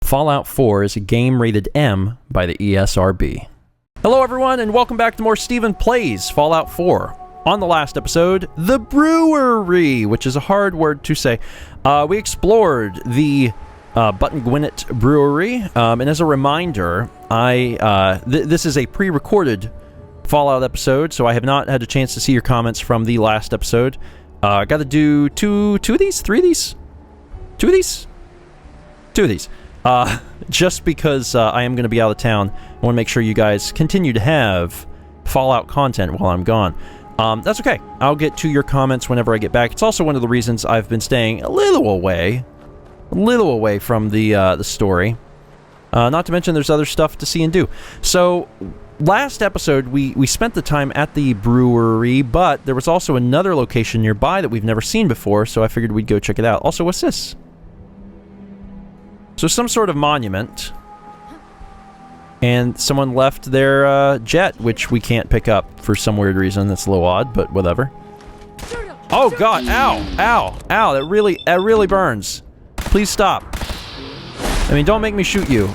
Fallout 4 is a game rated M by the ESRB. Hello everyone, and welcome back to more StephenPlays Fallout 4. On the last episode, the brewery, which is a hard word to say. We explored the Button Gwinnett Brewery, and as a reminder, this is a pre-recorded Fallout episode, so I have not had a chance to see your comments from the last episode. Got to do two of these? Just because I am going to be out of town, I want to make sure you guys continue to have Fallout content while I'm gone. That's okay. I'll get to your comments whenever I get back. It's also one of the reasons I've been staying a little away from the story. Not to mention there's other stuff to see and do. So, last episode, we spent the time at the brewery, but there was also another location nearby that we've never seen before, so I figured we'd go check it out. Also, what's this? So some sort of monument, and someone left their jet, which we can't pick up for some weird reason. That's a little odd, but whatever. Oh god, ow, that really burns. Please stop. I mean, don't make me shoot you.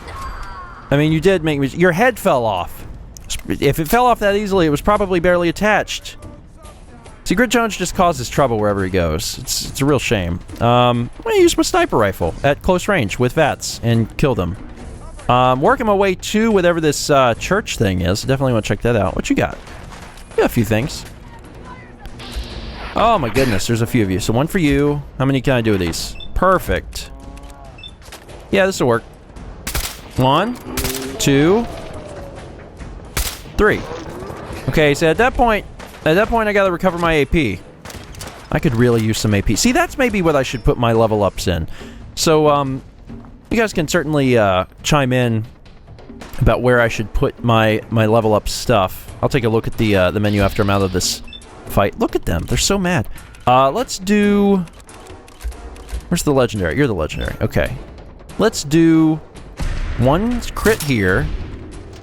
I mean, you did make me. Your head fell off. If it fell off that easily, it was probably barely attached. Secret Jones just causes trouble wherever he goes. It's a real shame. I'm gonna use my sniper rifle at close range with VATS and kill them. Working my way to whatever this church thing is. Definitely want to check that out. What you got? You got a few things. Oh my goodness, there's a few of you. So one for you. How many can I do with these? Perfect. Yeah, this will work. 1, 2, 3. Okay, so at that point I gotta recover my AP. I could really use some AP. See, that's maybe what I should put my level ups in. So, you guys can certainly chime in about where I should put my level up stuff. I'll take a look at the menu after I'm out of this fight. Look at them. They're so mad. Let's do... Where's the legendary? You're the legendary. Okay. Let's do one crit here,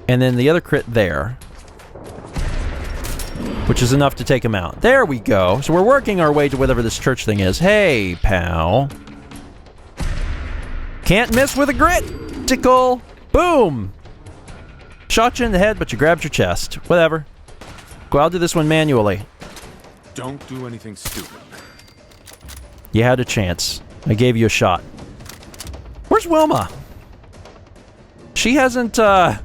and then the other crit there. Which is enough to take him out. There we go. So we're working our way to whatever this church thing is. Hey, pal. Can't miss with a grit. Tickle. Boom. Shot you in the head, but you grabbed your chest. Whatever. Go, I'll do this one manually. Don't do anything stupid. You had a chance. I gave you a shot. Where's Wilma? She hasn't, she hasn't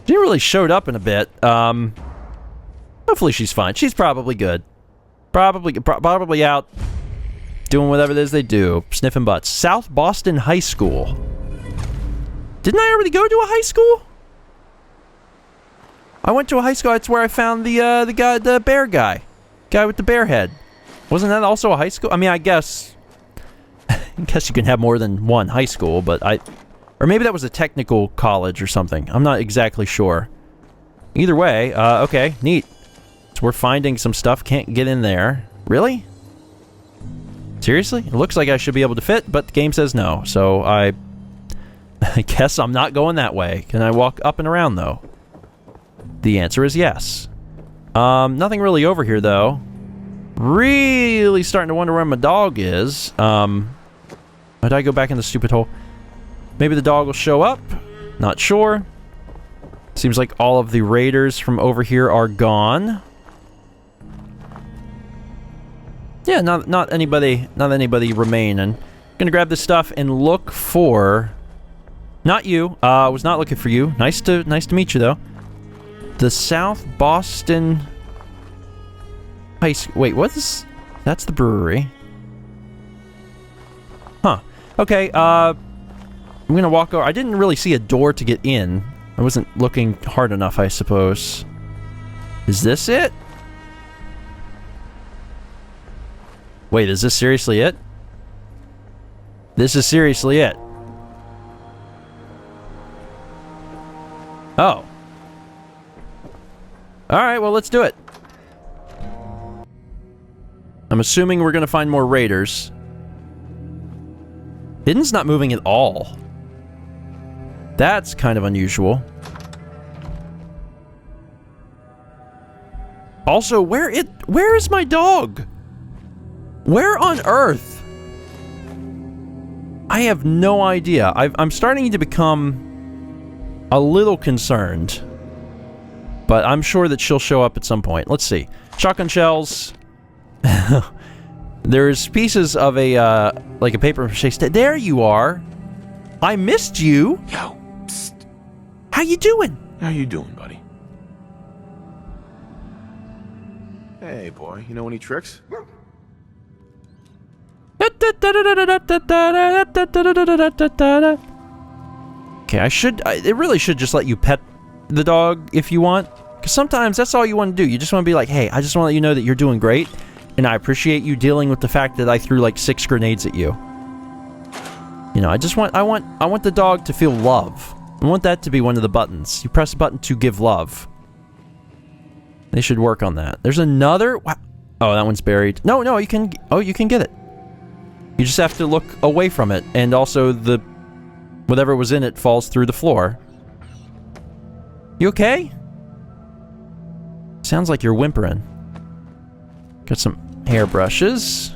really showed up in a bit. Hopefully she's fine. She's probably good. Probably out doing whatever it is they do. Sniffing butts. South Boston High School. Didn't I already go to a high school? I went to a high school. That's where I found the bear guy. Guy with the bear head. Wasn't that also a high school? I mean, I guess you can have more than one high school, but or maybe that was a technical college or something. I'm not exactly sure. Either way, okay, neat. So we're finding some stuff. Can't get in there. Really? Seriously? It looks like I should be able to fit, but the game says no. So I guess I'm not going that way. Can I walk up and around, though? The answer is yes. Nothing really over here, though. Really starting to wonder where my dog is. Did I go back in the stupid hole? Maybe the dog will show up? Not sure. Seems like all of the raiders from over here are gone. Yeah, not anybody remaining. Gonna grab this stuff and look for... Not you. I was not looking for you. Nice to meet you, though. The South Boston High School. Wait, what's... That's the brewery. Huh. Okay, I'm gonna walk over. I didn't really see a door to get in. I wasn't looking hard enough, I suppose. Is this it? Wait, is this seriously it? This is seriously it. Oh. Alright, well, let's do it. I'm assuming we're gonna find more raiders. Hidden's not moving at all. That's kind of unusual. Also, where is my dog? Where on earth? I have no idea. I'm starting to become a little concerned. But I'm sure that she'll show up at some point. Let's see. Shotgun shells. There's pieces of a, like a paper mache. There you are. I missed you. Yo, psst. How you doing? How you doing, buddy? Hey, boy. You know any tricks? Okay, it really should just let you pet the dog if you want. Because sometimes that's all you want to do. You just want to be like, hey, I just want to let you know that you're doing great. And I appreciate you dealing with the fact that I threw like 6 grenades at you. You know, I want the dog to feel love. I want that to be one of the buttons. You press a button to give love. They should work on that. There's another... Oh, that one's buried. No, you can... Oh, you can get it. You just have to look away from it. And also the... Whatever was in it falls through the floor. You okay? Sounds like you're whimpering. Got some hairbrushes,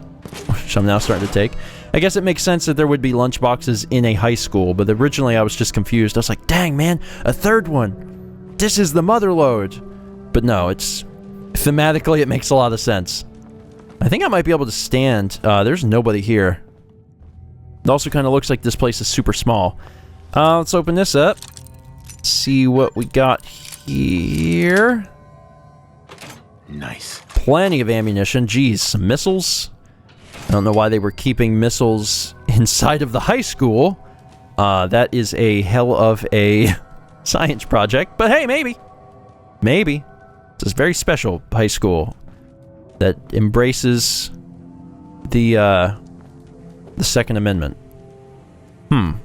which I'm now starting to take. I guess it makes sense that there would be lunchboxes in a high school, but originally I was just confused. I was like, dang, man, a third one. This is the mother lode. But no, it's... Thematically, it makes a lot of sense. I think I might be able to stand. There's nobody here. It also kind of looks like this place is super small. Let's open this up. See what we got here. Nice. Plenty of ammunition. Geez, some missiles. I don't know why they were keeping missiles inside of the high school. That is a hell of a science project. But hey, maybe. Maybe. It's a very special high school that embraces the Second Amendment. Oh,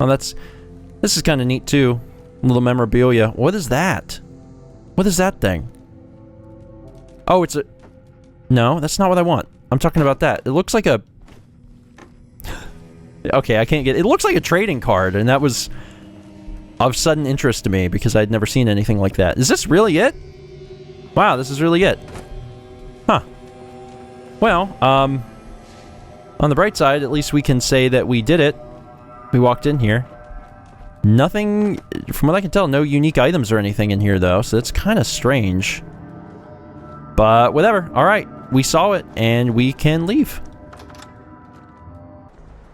this is kind of neat too. A little memorabilia. What is that? What is that thing? Oh, it's a... No, that's not what I want. I'm talking about that. It looks like a... Okay, I can't get... It looks like a trading card, and that was of sudden interest to me because I'd never seen anything like that. Is this really it? Wow, this is really it. Huh. Well, on the bright side, at least we can say that we did it. We walked in here. Nothing, from what I can tell, no unique items or anything in here, though, so that's kind of strange. But whatever. Alright, we saw it, and we can leave.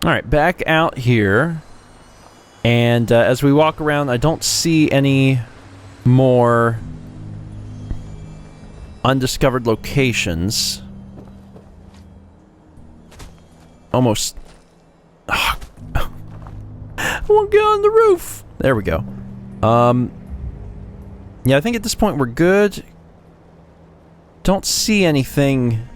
Alright, back out here. And as we walk around, I don't see any more undiscovered locations. Almost... I won't get on the roof! There we go. Yeah, I think at this point we're good. Don't see anything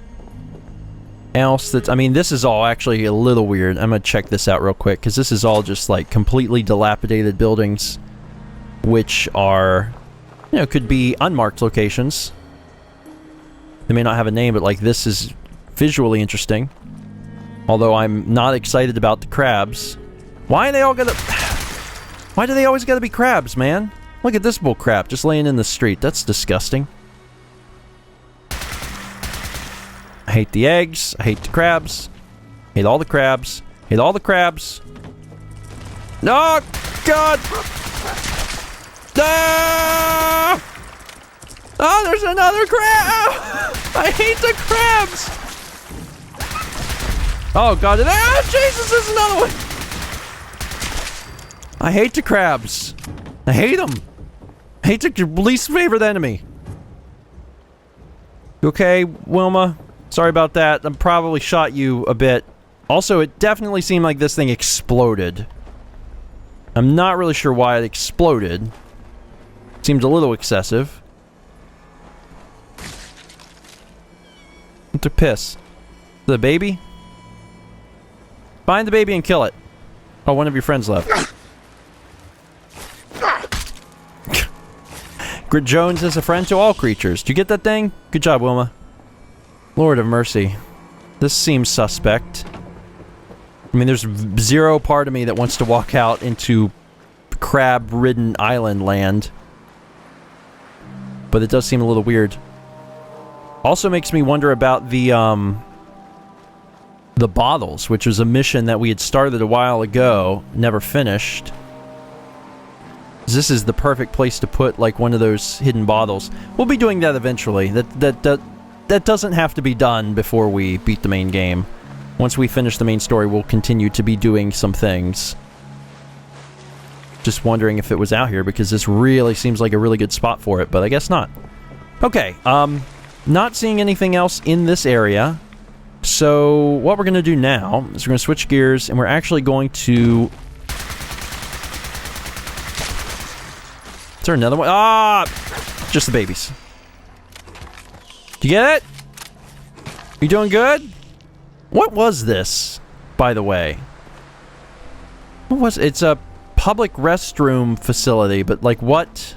else that's... I mean, this is all actually a little weird. I'm gonna check this out real quick, because this is all just, like, completely dilapidated buildings, which are, you know, could be unmarked locations. They may not have a name, but, like, this is visually interesting. Although I'm not excited about the crabs. Why are they all gonna... Why do they always gotta be crabs, man? Look at this bull crap just laying in the street. That's disgusting. I hate the eggs. I hate the crabs. Hate all the crabs. Hate all the crabs. No! God! Ah! Oh, there's another crab! I hate the crabs! Oh, God. Ah, Jesus, there's another one! I hate the crabs. I hate them. I hate the least favorite enemy. You okay, Wilma? Sorry about that. I probably shot you a bit. Also, it definitely seemed like this thing exploded. I'm not really sure why it exploded. Seems a little excessive. What the piss? The baby? Find the baby and kill it. Oh, one of your friends left. Grit Jones is a friend to all creatures. Did you get that thing? Good job, Wilma. Lord of mercy. This seems suspect. I mean, there's zero part of me that wants to walk out into crab-ridden island land. But it does seem a little weird. Also makes me wonder about the the bottles, which was a mission that we had started a while ago, never finished. This is the perfect place to put like one of those hidden bottles. We'll be doing that eventually. That doesn't have to be done before we beat the main game. Once we finish the main story, we'll continue to be doing some things. Just wondering if it was out here, because this really seems like a really good spot for it, but I guess not. Okay, not seeing anything else in this area. So what we're going to do now is we're going to switch gears, and we're actually going to... Is there another one? Ah! Just the babies. Do you get it? You doing good? What was this, by the way? What was it? It's a public restroom facility, but like what?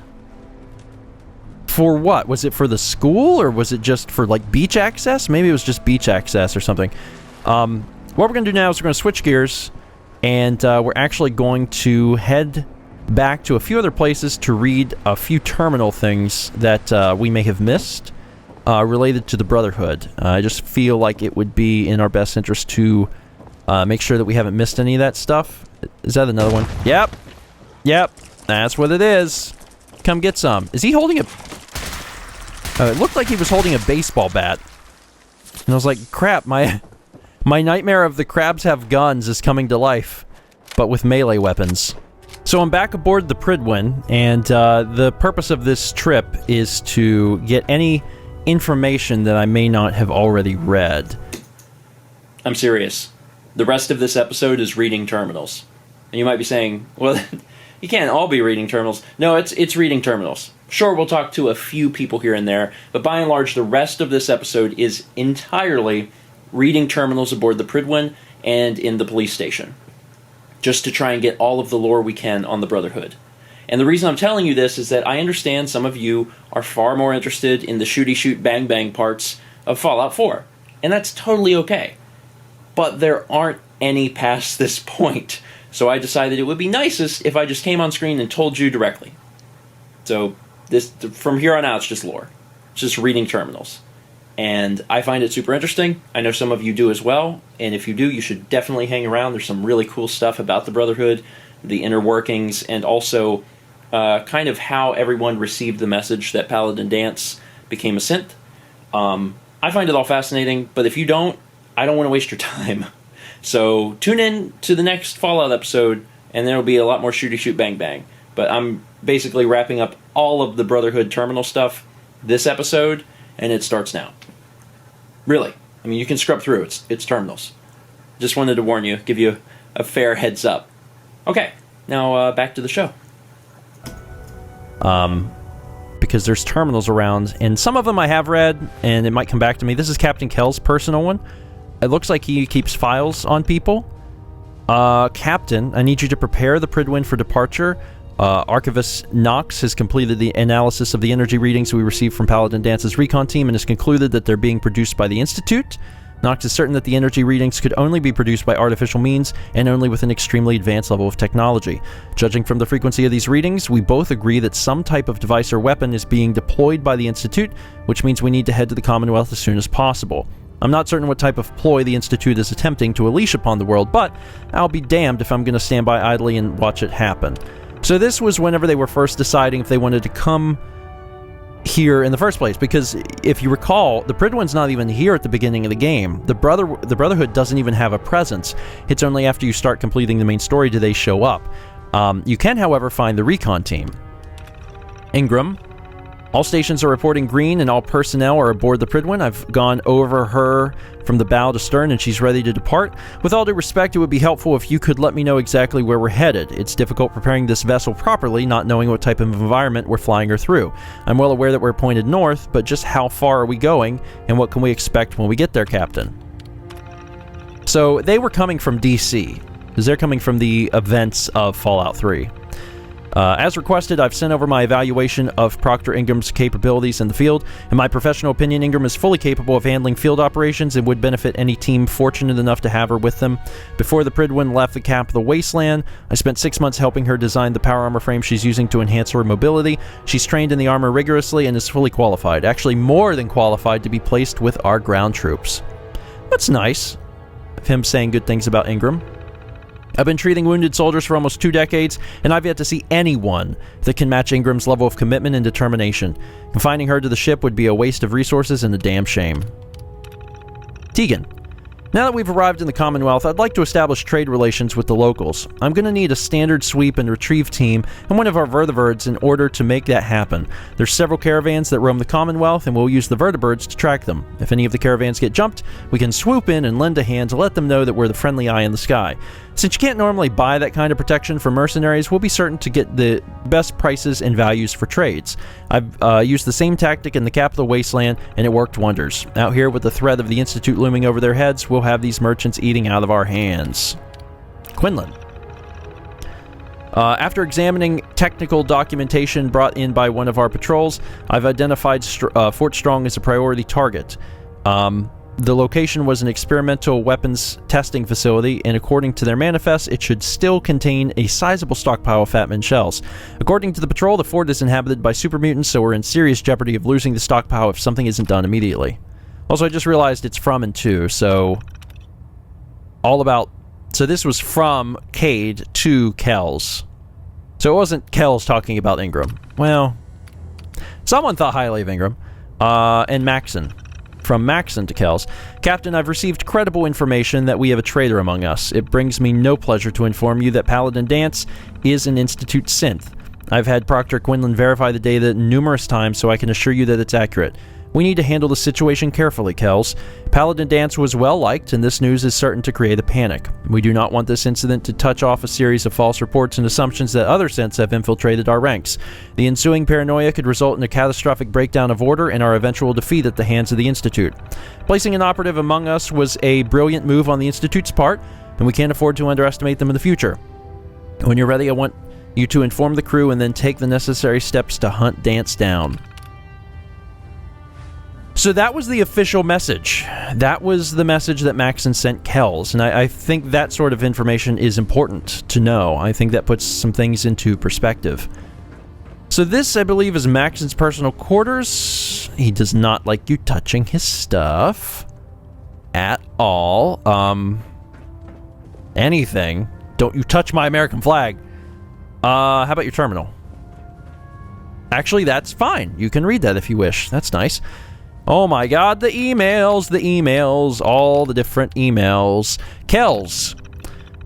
For what? Was it for the school, or was it just for like beach access? Maybe it was just beach access or something. What we're going to do now is we're going to switch gears, and we're actually going to head back to a few other places to read a few terminal things that we may have missed related to the Brotherhood. I just feel like it would be in our best interest to make sure that we haven't missed any of that stuff. Is that another one? Yep. Yep. That's what it is. Come get some. Is he holding a... it looked like he was holding a baseball bat. And I was like, crap, my nightmare of the crabs have guns is coming to life, but with melee weapons. So I'm back aboard the Pridwin, and the purpose of this trip is to get any information that I may not have already read. I'm serious. The rest of this episode is reading terminals. And you might be saying, well, you can't all be reading terminals. No, it's reading terminals. Sure, we'll talk to a few people here and there, but by and large, the rest of this episode is entirely reading terminals aboard the Pridwin and in the police station, just to try and get all of the lore we can on the Brotherhood. And the reason I'm telling you this is that I understand some of you are far more interested in the shooty-shoot-bang-bang parts of Fallout 4, and that's totally okay. But there aren't any past this point, so I decided it would be nicest if I just came on screen and told you directly. So this, from here on out, it's just lore. It's just reading terminals. And I find it super interesting. I know some of you do as well, and if you do, you should definitely hang around. There's some really cool stuff about the Brotherhood, the inner workings, and also kind of how everyone received the message that Paladin Danse became a synth. I find it all fascinating, but if you don't, I don't want to waste your time. So tune in to the next Fallout episode, and there will be a lot more shooty-shoot-bang-bang. But I'm basically wrapping up all of the Brotherhood Terminal stuff this episode, and it starts now. Really. I mean, you can scrub through. It's terminals. Just wanted to warn you, give you a fair heads up. Okay, now back to the show. Because there's terminals around, and some of them I have read, and it might come back to me. This is Captain Kell's personal one. It looks like he keeps files on people. Captain, I need you to prepare the Pridwin for departure. Archivist Knox has completed the analysis of the energy readings we received from Paladin Dance's recon team and has concluded that they're being produced by the Institute. Knox is certain that the energy readings could only be produced by artificial means and only with an extremely advanced level of technology. Judging from the frequency of these readings, we both agree that some type of device or weapon is being deployed by the Institute, which means we need to head to the Commonwealth as soon as possible. I'm not certain what type of ploy the Institute is attempting to unleash upon the world, but I'll be damned if I'm going to stand by idly and watch it happen. So this was whenever they were first deciding if they wanted to come here in the first place, because if you recall, the Pridwin's not even here at the beginning of the game. The Brotherhood doesn't even have a presence. It's only after you start completing the main story do they show up. You can, however, find the recon team. Engram. All stations are reporting green and all personnel are aboard the Pridwin. I've gone over her from the bow to stern and she's ready to depart. With all due respect, it would be helpful if you could let me know exactly where we're headed. It's difficult preparing this vessel properly, not knowing what type of environment we're flying her through. I'm well aware that we're pointed north, but just how far are we going and what can we expect when we get there, Captain? So they were coming from DC, because they're coming from the events of Fallout 3. As requested, I've sent over my evaluation of Proctor Ingram's capabilities in the field. In my professional opinion, Engram is fully capable of handling field operations and would benefit any team fortunate enough to have her with them. Before the Pridwin left the capital wasteland, I spent 6 months helping her design the power armor frame she's using to enhance her mobility. She's trained in the armor rigorously and is fully qualified, actually more than qualified to be placed with our ground troops. That's nice. of him saying good things about Engram. I've been treating wounded soldiers for almost 2 decades, and I've yet to see anyone that can match Engram's level of commitment and determination. Confining her to the ship would be a waste of resources and a damn shame. Tegan. Now that we've arrived in the Commonwealth, I'd like to establish trade relations with the locals. I'm going to need a standard sweep and retrieve team and one of our vertibirds in order to make that happen. There's several caravans that roam the Commonwealth, and we'll use the vertibirds to track them. If any of the caravans get jumped, we can swoop in and lend a hand to let them know that we're the friendly eye in the sky. Since you can't normally buy that kind of protection from mercenaries, we'll be certain to get the best prices and values for trades. I've used the same tactic in the capital wasteland, and it worked wonders. Out here, with the threat of the Institute looming over their heads, we'll have these merchants eating out of our hands. Quinlan. After examining technical documentation brought in by one of our patrols, I've identified Fort Strong as a priority target. The location was an experimental weapons testing facility, and according to their manifest, it should still contain a sizable stockpile of Fatman shells. According to the patrol, the fort is inhabited by super mutants, so we're in serious jeopardy of losing the stockpile if something isn't done immediately. Also, I just realized it's from and to, so so this was from Cade to Kells. So it wasn't Kells talking about Engram. Well, someone thought highly of Engram. And Maxon. From Maxon to Kells. Captain, I've received credible information that we have a traitor among us. It brings me no pleasure to inform you that Paladin Dance is an Institute synth. I've had Proctor Quinlan verify the data numerous times, so I can assure you that it's accurate. We need to handle the situation carefully, Kells. Paladin Dance was well-liked, and this news is certain to create a panic. We do not want this incident to touch off a series of false reports and assumptions that other synths have infiltrated our ranks. The ensuing paranoia could result in a catastrophic breakdown of order and our eventual defeat at the hands of the Institute. Placing an operative among us was a brilliant move on the Institute's part, and we can't afford to underestimate them in the future. When you're ready, I want you to inform the crew and then take the necessary steps to hunt Dance down. So that was the official message. That was the message that Maxon sent Kells, and I think that sort of information is important to know. I think that puts some things into perspective. So this, I believe, is Maxon's personal quarters. He does not like you touching his stuff at all. Anything. Don't you touch my American flag. How about your terminal? Actually, that's fine. You can read that if you wish. That's nice. Oh my god, the emails, all the different emails. Kells.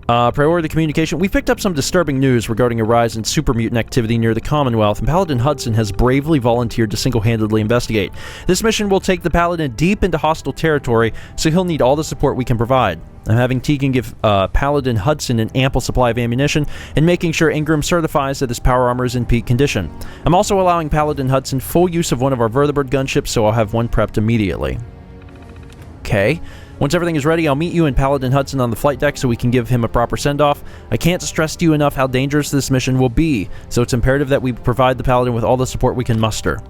Priority communication. We picked up some disturbing news regarding a rise in super mutant activity near the Commonwealth, and Paladin Hudson has bravely volunteered to single-handedly investigate. This mission will take the Paladin deep into hostile territory, so he'll need all the support we can provide. I'm having Tegan give Paladin Hudson an ample supply of ammunition and making sure Engram certifies that his power armor is in peak condition. I'm also allowing Paladin Hudson full use of one of our vertibird gunships, so I'll have one prepped immediately. Okay. Once everything is ready, I'll meet you and Paladin Hudson on the flight deck so we can give him a proper send-off. I can't stress to you enough how dangerous this mission will be, so it's imperative that we provide the Paladin with all the support we can muster.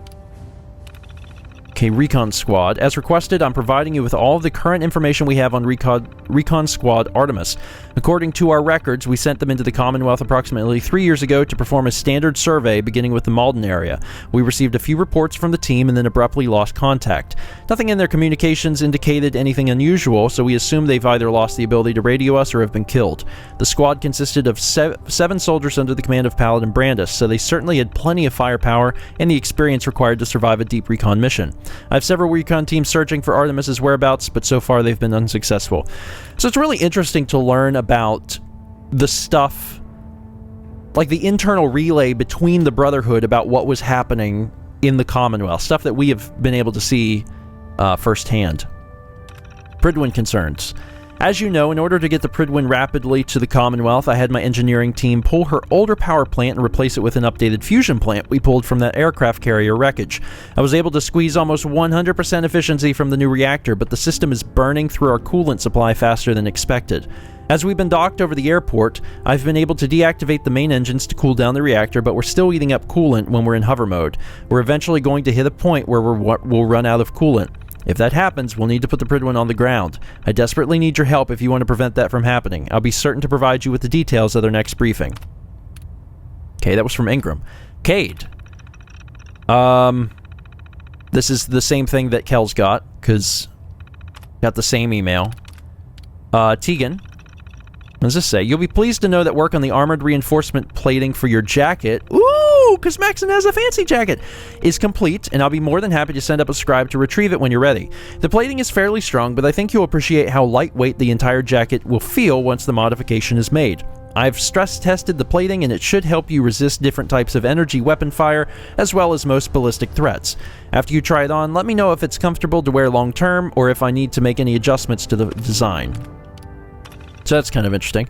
Okay, Recon Squad. As requested, I'm providing you with all of the current information we have on Recon Squad Artemis. According to our records, we sent them into the Commonwealth approximately 3 years ago to perform a standard survey beginning with the Malden area. We received a few reports from the team and then abruptly lost contact. Nothing in their communications indicated anything unusual, so we assume they've either lost the ability to radio us or have been killed. The squad consisted of 7 soldiers under the command of Paladin Brandis, so they certainly had plenty of firepower and the experience required to survive a deep recon mission. I have several recon teams searching for Artemis's whereabouts, but so far they've been unsuccessful. So it's really interesting to learn about the stuff, like the internal relay between the Brotherhood about what was happening in the Commonwealth, stuff that we have been able to see firsthand. Pridwin concerns. As you know, in order to get the Pridwin rapidly to the Commonwealth, I had my engineering team pull her older power plant and replace it with an updated fusion plant we pulled from that aircraft carrier wreckage. I was able to squeeze almost 100% efficiency from the new reactor, but the system is burning through our coolant supply faster than expected. As we've been docked over the airport, I've been able to deactivate the main engines to cool down the reactor, but we're still eating up coolant when we're in hover mode. We're eventually going to hit a point where we'll run out of coolant. If that happens, we'll need to put the Pridwin on the ground. I desperately need your help if you want to prevent that from happening. I'll be certain to provide you with the details at our next briefing. Okay, that was from Engram. Cade. This is the same thing that Kells got, because got the same email. Tegan. What does this say? You'll be pleased to know that work on the armored reinforcement plating for your jacket, ooh, because Maxon has a fancy jacket, is complete, and I'll be more than happy to send up a scribe to retrieve it when you're ready. The plating is fairly strong, but I think you'll appreciate how lightweight the entire jacket will feel once the modification is made. I've stress tested the plating, and it should help you resist different types of energy weapon fire, as well as most ballistic threats. After you try it on, let me know if it's comfortable to wear long term, or if I need to make any adjustments to the design. So that's kind of interesting.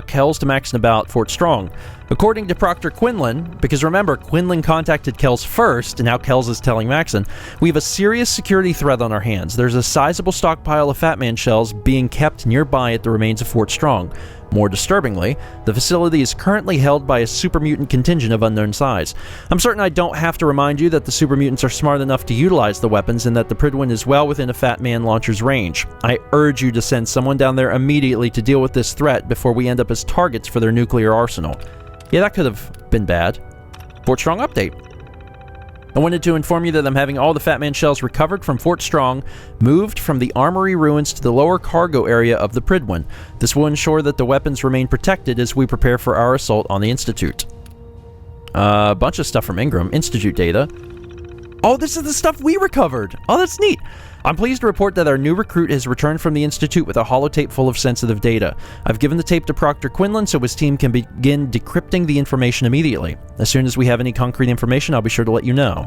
Kells to Maxon about Fort Strong. According to Proctor Quinlan, because remember, Quinlan contacted Kells first, and now Kells is telling Maxon, we have a serious security threat on our hands. There's a sizable stockpile of Fat Man shells being kept nearby at the remains of Fort Strong. More disturbingly, the facility is currently held by a super mutant contingent of unknown size. I'm certain I don't have to remind you that the super mutants are smart enough to utilize the weapons and that the Pridwin is well within a Fat Man launcher's range. I urge you to send someone down there immediately to deal with this threat before we end up as targets for their nuclear arsenal. Yeah, that could have been bad. Fort Strong update. I wanted to inform you that I'm having all the Fat Man shells recovered from Fort Strong moved from the armory ruins to the lower cargo area of the Pridwin. This will ensure that the weapons remain protected as we prepare for our assault on the Institute. A bunch of stuff from Engram. Institute data. Oh, this is the stuff we recovered! Oh, that's neat! I'm pleased to report that our new recruit has returned from the Institute with a holotape full of sensitive data. I've given the tape to Proctor Quinlan so his team can begin decrypting the information immediately. As soon as we have any concrete information, I'll be sure to let you know.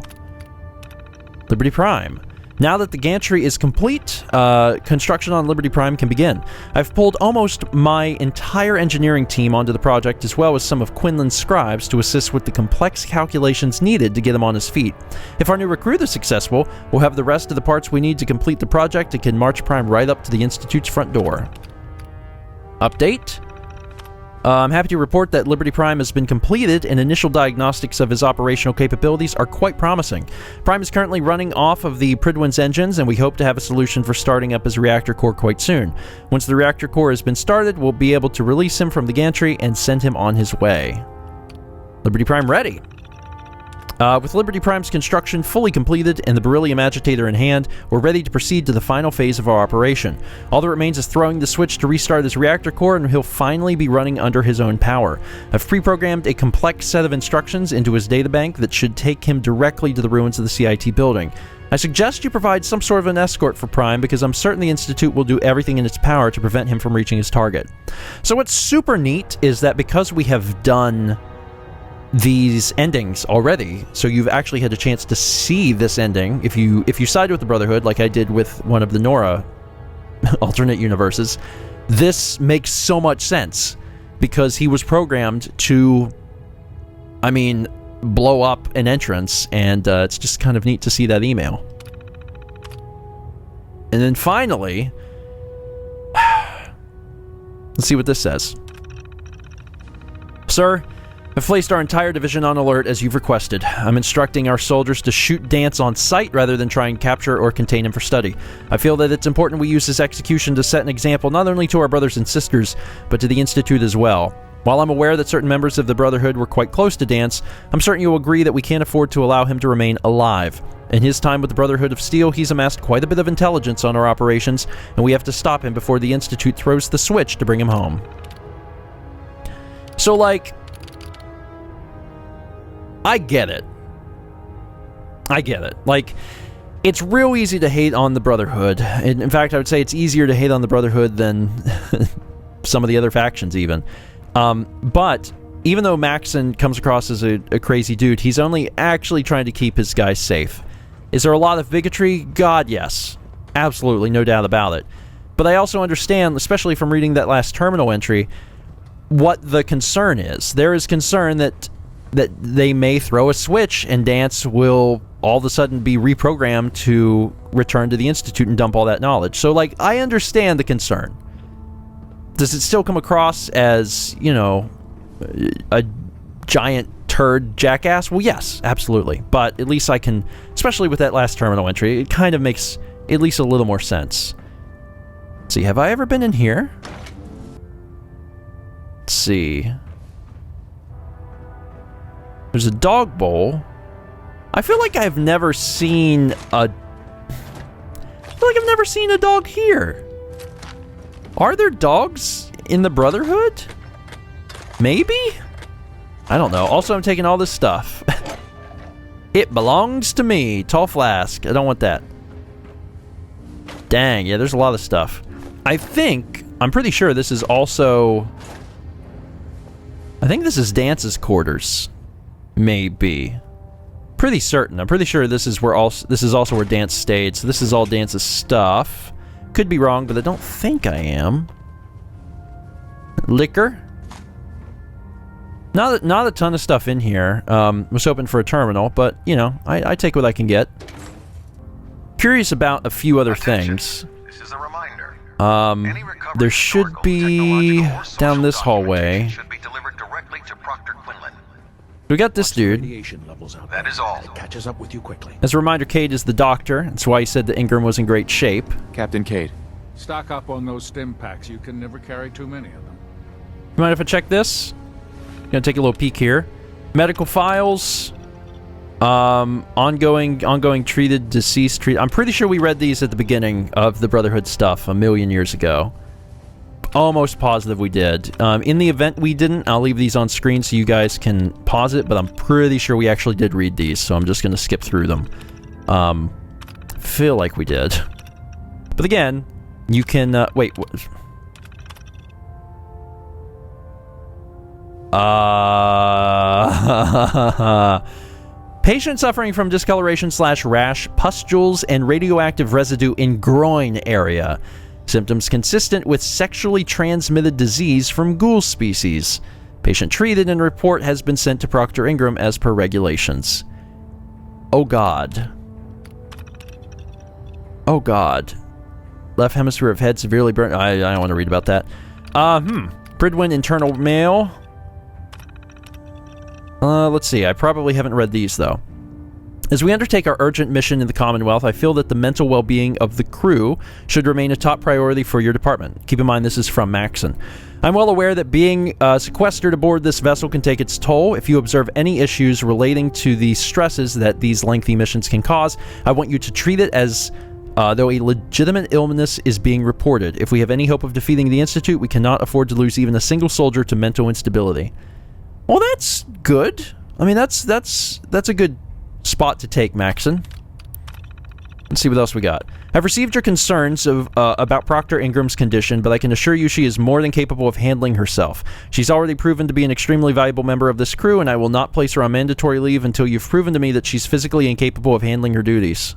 Liberty Prime. Now that the gantry is complete, construction on Liberty Prime can begin. I've pulled almost my entire engineering team onto the project, as well as some of Quinlan's scribes, to assist with the complex calculations needed to get him on his feet. If our new recruit is successful, we'll have the rest of the parts we need to complete the project and can march Prime right up to the Institute's front door. Update. I'm happy to report that Liberty Prime has been completed, and initial diagnostics of his operational capabilities are quite promising. Prime is currently running off of the Pridwin's engines, and we hope to have a solution for starting up his reactor core quite soon. Once the reactor core has been started, we'll be able to release him from the gantry and send him on his way. Liberty Prime ready. With Liberty Prime's construction fully completed and the beryllium agitator in hand, we're ready to proceed to the final phase of our operation. All that remains is throwing the switch to restart his reactor core, and he'll finally be running under his own power. I've pre-programmed a complex set of instructions into his databank that should take him directly to the ruins of the CIT building. I suggest you provide some sort of an escort for Prime, because I'm certain the Institute will do everything in its power to prevent him from reaching his target. So what's super neat is that because we have done these endings already, so you've actually had a chance to see this ending. If you side with the Brotherhood, like I did with one of the Nora alternate universes, this makes so much sense, because he was programmed to, I mean, blow up an entrance, and it's just kind of neat to see that email. And then finally, let's see what this says. Sir, I've placed our entire division on alert as you've requested. I'm instructing our soldiers to shoot Dance on sight rather than try and capture or contain him for study. I feel that it's important we use this execution to set an example not only to our brothers and sisters, but to the Institute as well. While I'm aware that certain members of the Brotherhood were quite close to Dance, I'm certain you'll agree that we can't afford to allow him to remain alive. In his time with the Brotherhood of Steel, he's amassed quite a bit of intelligence on our operations, and we have to stop him before the Institute throws the switch to bring him home. So, like, I get it. Like, it's real easy to hate on the Brotherhood. In fact, I would say it's easier to hate on the Brotherhood than some of the other factions, even. But even though Maxon comes across as a crazy dude, he's only actually trying to keep his guys safe. Is there a lot of bigotry? God, yes. Absolutely, no doubt about it. But I also understand, especially from reading that last terminal entry, what the concern is. There is concern that they may throw a switch and Dance will all of a sudden be reprogrammed to return to the Institute and dump all that knowledge. So, like, I understand the concern. Does it still come across as, you know, a giant turd jackass? Well, yes, absolutely. But at least I can, especially with that last terminal entry, it kind of makes at least a little more sense. Let's see, have I ever been in here? Let's see. There's a dog bowl. I feel like I've never seen a... I feel like I've never seen a dog here. Are there dogs in the Brotherhood? Maybe? I don't know. Also, I'm taking all this stuff. It belongs to me. Tall flask. I don't want that. Dang, yeah, there's a lot of stuff. I'm pretty sure this is also... I think this is Dance's quarters. Maybe. Pretty certain. I'm pretty sure this is also where Dance stayed, so this is all Dance's stuff. Could be wrong, but I don't think I am. Liquor. Not a ton of stuff in here. Was hoping for a terminal, but, you know, I take what I can get. Curious about a few other things. This is a reminder. There should be down this hallway. Should be delivered directly to Proctor Quinlan. We got this dude. That is all. Catches up with you quickly. As a reminder, Cade is the doctor. That's why he said that Ingram was in great shape. Captain Cade. Stock up on those stim packs. You can never carry too many of them. You mind if I check this? Gonna take a little peek here. Medical files. Ongoing treated, deceased treated. I'm pretty sure we read these at the beginning of the Brotherhood stuff a million years ago. Almost positive we did. In the event we didn't, I'll leave these on screen so you guys can pause it, but I'm pretty sure we actually did read these, so I'm just gonna skip through them. Feel like we did. But again, you can, wait, what? Patient suffering from discoloration/rash, pustules, and radioactive residue in groin area. Symptoms consistent with sexually transmitted disease from ghoul species. Patient treated and report has been sent to Proctor Ingram as per regulations. Oh God. Oh God. Left hemisphere of head severely burnt. I don't want to read about that. Pridwin internal mail. Let's see. I probably haven't read these, though. As we undertake our urgent mission in the Commonwealth, I feel that the mental well-being of the crew should remain a top priority for your department. Keep in mind, this is from Maxon. I'm well aware that being sequestered aboard this vessel can take its toll. If you observe any issues relating to the stresses that these lengthy missions can cause, I want you to treat it as though a legitimate illness is being reported. If we have any hope of defeating the Institute, we cannot afford to lose even a single soldier to mental instability. Well, that's good. I mean, that's a good spot to take, Maxon. Let's see what else we got. I've received your concerns about Proctor Ingram's condition, but I can assure you she is more than capable of handling herself. She's already proven to be an extremely valuable member of this crew, and I will not place her on mandatory leave until you've proven to me that she's physically incapable of handling her duties.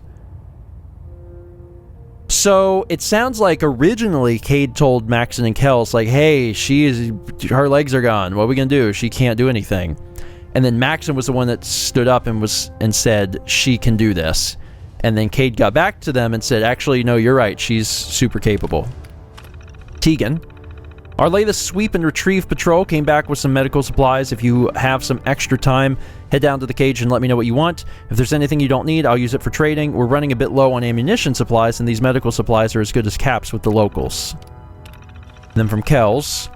So, it sounds like originally Cade told Maxon and Kells, like, hey, her legs are gone. What are we gonna do? She can't do anything. And then Maxon was the one that stood up and said, she can do this. And then Cade got back to them and said, actually, no, you're right. She's super capable. Tegan. Our latest sweep and retrieve patrol came back with some medical supplies. If you have some extra time, head down to the cage and let me know what you want. If there's anything you don't need, I'll use it for trading. We're running a bit low on ammunition supplies, and these medical supplies are as good as caps with the locals. And then from Kells.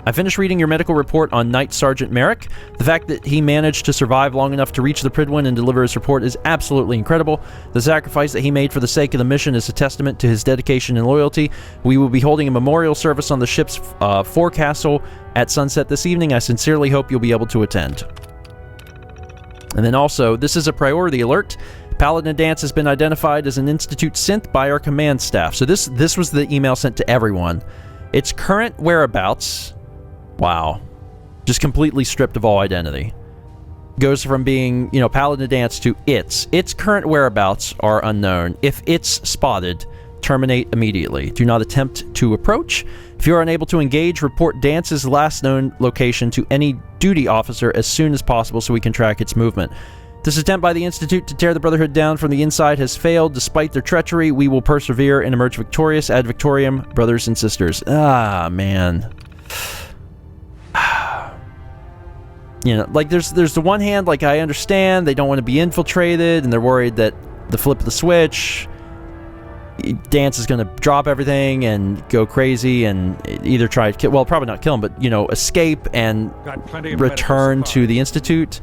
I finished reading your medical report on Knight Sergeant Merrick. The fact that he managed to survive long enough to reach the Pridwin and deliver his report is absolutely incredible. The sacrifice that he made for the sake of the mission is a testament to his dedication and loyalty. We will be holding a memorial service on the ship's forecastle at sunset this evening. I sincerely hope you'll be able to attend. And then also, this is a priority alert. Paladin Dance has been identified as an Institute synth by our command staff. So this was the email sent to everyone. Its current whereabouts... Wow. Just completely stripped of all identity. Goes from being, Paladin Dance to its. Its current whereabouts are unknown. If it's spotted, terminate immediately. Do not attempt to approach. If you are unable to engage, report Dance's last known location to any duty officer as soon as possible so we can track its movement. This attempt by the Institute to tear the Brotherhood down from the inside has failed. Despite their treachery, we will persevere and emerge victorious. Ad Victoriam, brothers and sisters. Ah, man. There's the one hand, I understand they don't want to be infiltrated, and they're worried that the flip of the switch, Dance is going to drop everything and go crazy and either try to kill, well, probably not kill him, but, escape and return to the Institute.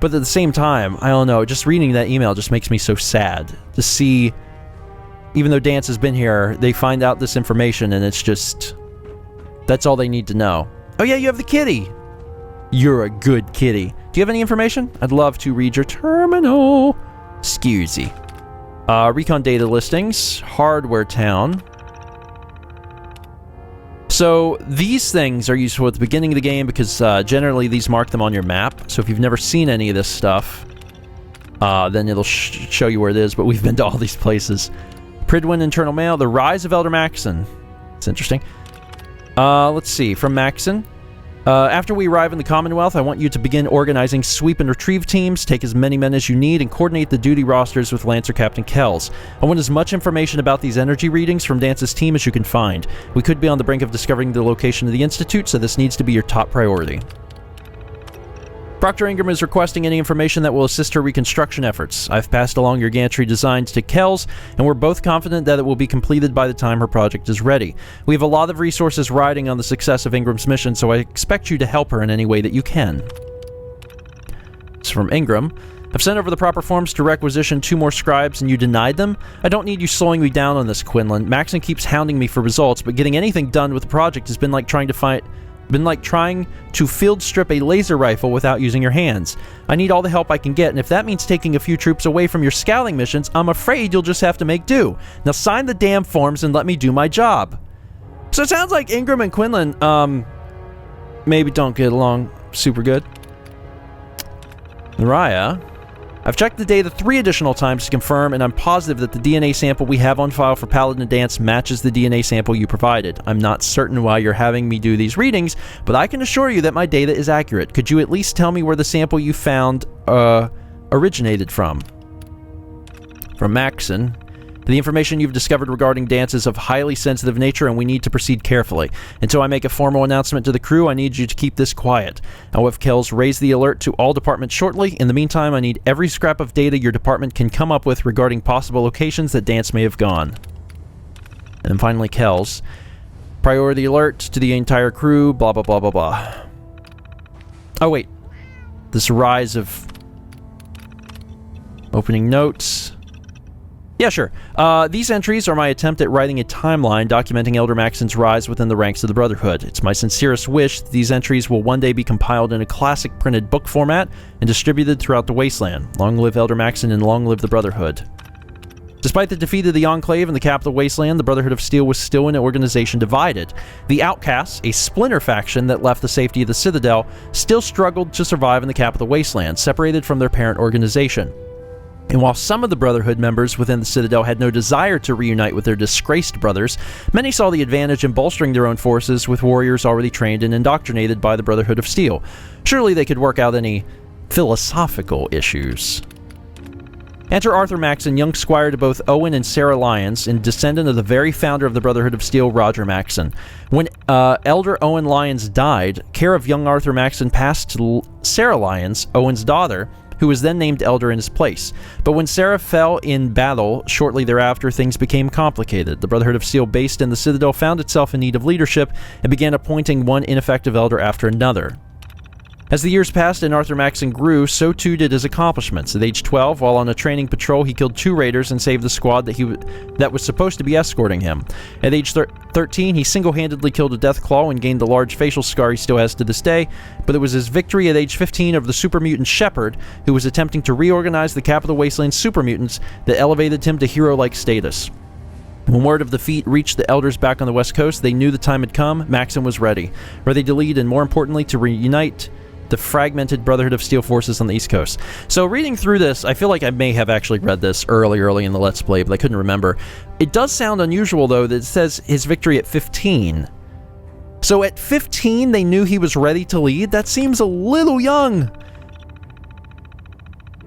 But at the same time, I don't know, just reading that email just makes me so sad to see, even though Dance has been here, they find out this information and it's just... That's all they need to know. Oh yeah, you have the kitty. You're a good kitty. Do you have any information? I'd love to read your terminal. Excusey. Recon data listings. Hardware town. So these things are useful at the beginning of the game because generally these mark them on your map. So if you've never seen any of this stuff, then it'll show you where it is. But we've been to all these places. Pridwin Internal Mail. The Rise of Elder Maxon. It's interesting. Let's see. From Maxon. After we arrive in the Commonwealth, I want you to begin organizing sweep and retrieve teams, take as many men as you need, and coordinate the duty rosters with Lancer Captain Kells. I want as much information about these energy readings from Dance's team as you can find. We could be on the brink of discovering the location of the Institute, so this needs to be your top priority. Proctor Ingram is requesting any information that will assist her reconstruction efforts. I've passed along your gantry designs to Kells, and we're both confident that it will be completed by the time her project is ready. We have a lot of resources riding on the success of Ingram's mission, so I expect you to help her in any way that you can. It's from Ingram. I've sent over the proper forms to requisition 2 more scribes, and you denied them? I don't need you slowing me down on this, Quinlan. Maxon keeps hounding me for results, but getting anything done with the project has been like trying to field strip a laser rifle without using your hands. I need all the help I can get, and if that means taking a few troops away from your scouting missions, I'm afraid you'll just have to make do. Now sign the damn forms and let me do my job. So it sounds like Ingram and Quinlan, maybe don't get along super good. Neriah. I've checked the data 3 additional times to confirm, and I'm positive that the DNA sample we have on file for Paladin Dance matches the DNA sample you provided. I'm not certain why you're having me do these readings, but I can assure you that my data is accurate. Could you at least tell me where the sample you found originated from? From Maxon. The information you've discovered regarding Dance is of highly sensitive nature, and we need to proceed carefully. Until I make a formal announcement to the crew, I need you to keep this quiet. I'll have Kells raise the alert to all departments shortly. In the meantime, I need every scrap of data your department can come up with regarding possible locations that Dance may have gone. And then finally, Kells. Priority alert to the entire crew, blah, blah, blah, blah, blah. Oh, wait. This rise of... Opening notes... Yeah, sure. These entries are my attempt at writing a timeline documenting Elder Maxon's rise within the ranks of the Brotherhood. It's my sincerest wish that these entries will one day be compiled in a classic printed book format and distributed throughout the Wasteland. Long live Elder Maxon and long live the Brotherhood. Despite the defeat of the Enclave in the capital Wasteland, the Brotherhood of Steel was still an organization divided. The Outcasts, a splinter faction that left the safety of the Citadel, still struggled to survive in the capital Wasteland, separated from their parent organization. And while some of the Brotherhood members within the Citadel had no desire to reunite with their disgraced brothers, many saw the advantage in bolstering their own forces with warriors already trained and indoctrinated by the Brotherhood of Steel. Surely they could work out any philosophical issues. Enter Arthur Maxon, young squire to both Owen and Sarah Lyons, and descendant of the very founder of the Brotherhood of Steel, Roger Maxon. When Elder Owen Lyons died, care of young Arthur Maxon passed to Sarah Lyons, Owen's daughter, who was then named Elder in his place. But when Sarah fell in battle shortly thereafter, things became complicated. The Brotherhood of Steel based in the Citadel found itself in need of leadership and began appointing one ineffective elder after another. As the years passed and Arthur Maxon grew, so too did his accomplishments. At age 12, while on a training patrol, he killed 2 raiders and saved the squad that was supposed to be escorting him. At age 13, he single-handedly killed a Deathclaw and gained the large facial scar he still has to this day, but it was his victory at age 15 over the super mutant Shepard, who was attempting to reorganize the capital Wasteland super mutants, that elevated him to hero-like status. When word of defeat reached the elders back on the West Coast, they knew the time had come. Maxon was ready to lead and, more importantly, to reunite the fragmented Brotherhood of Steel forces on the East Coast. So reading through this, I feel like I may have actually read this early in the Let's Play, but I couldn't remember. It does sound unusual, though, that it says his victory at 15. So at 15, they knew he was ready to lead? That seems a little young.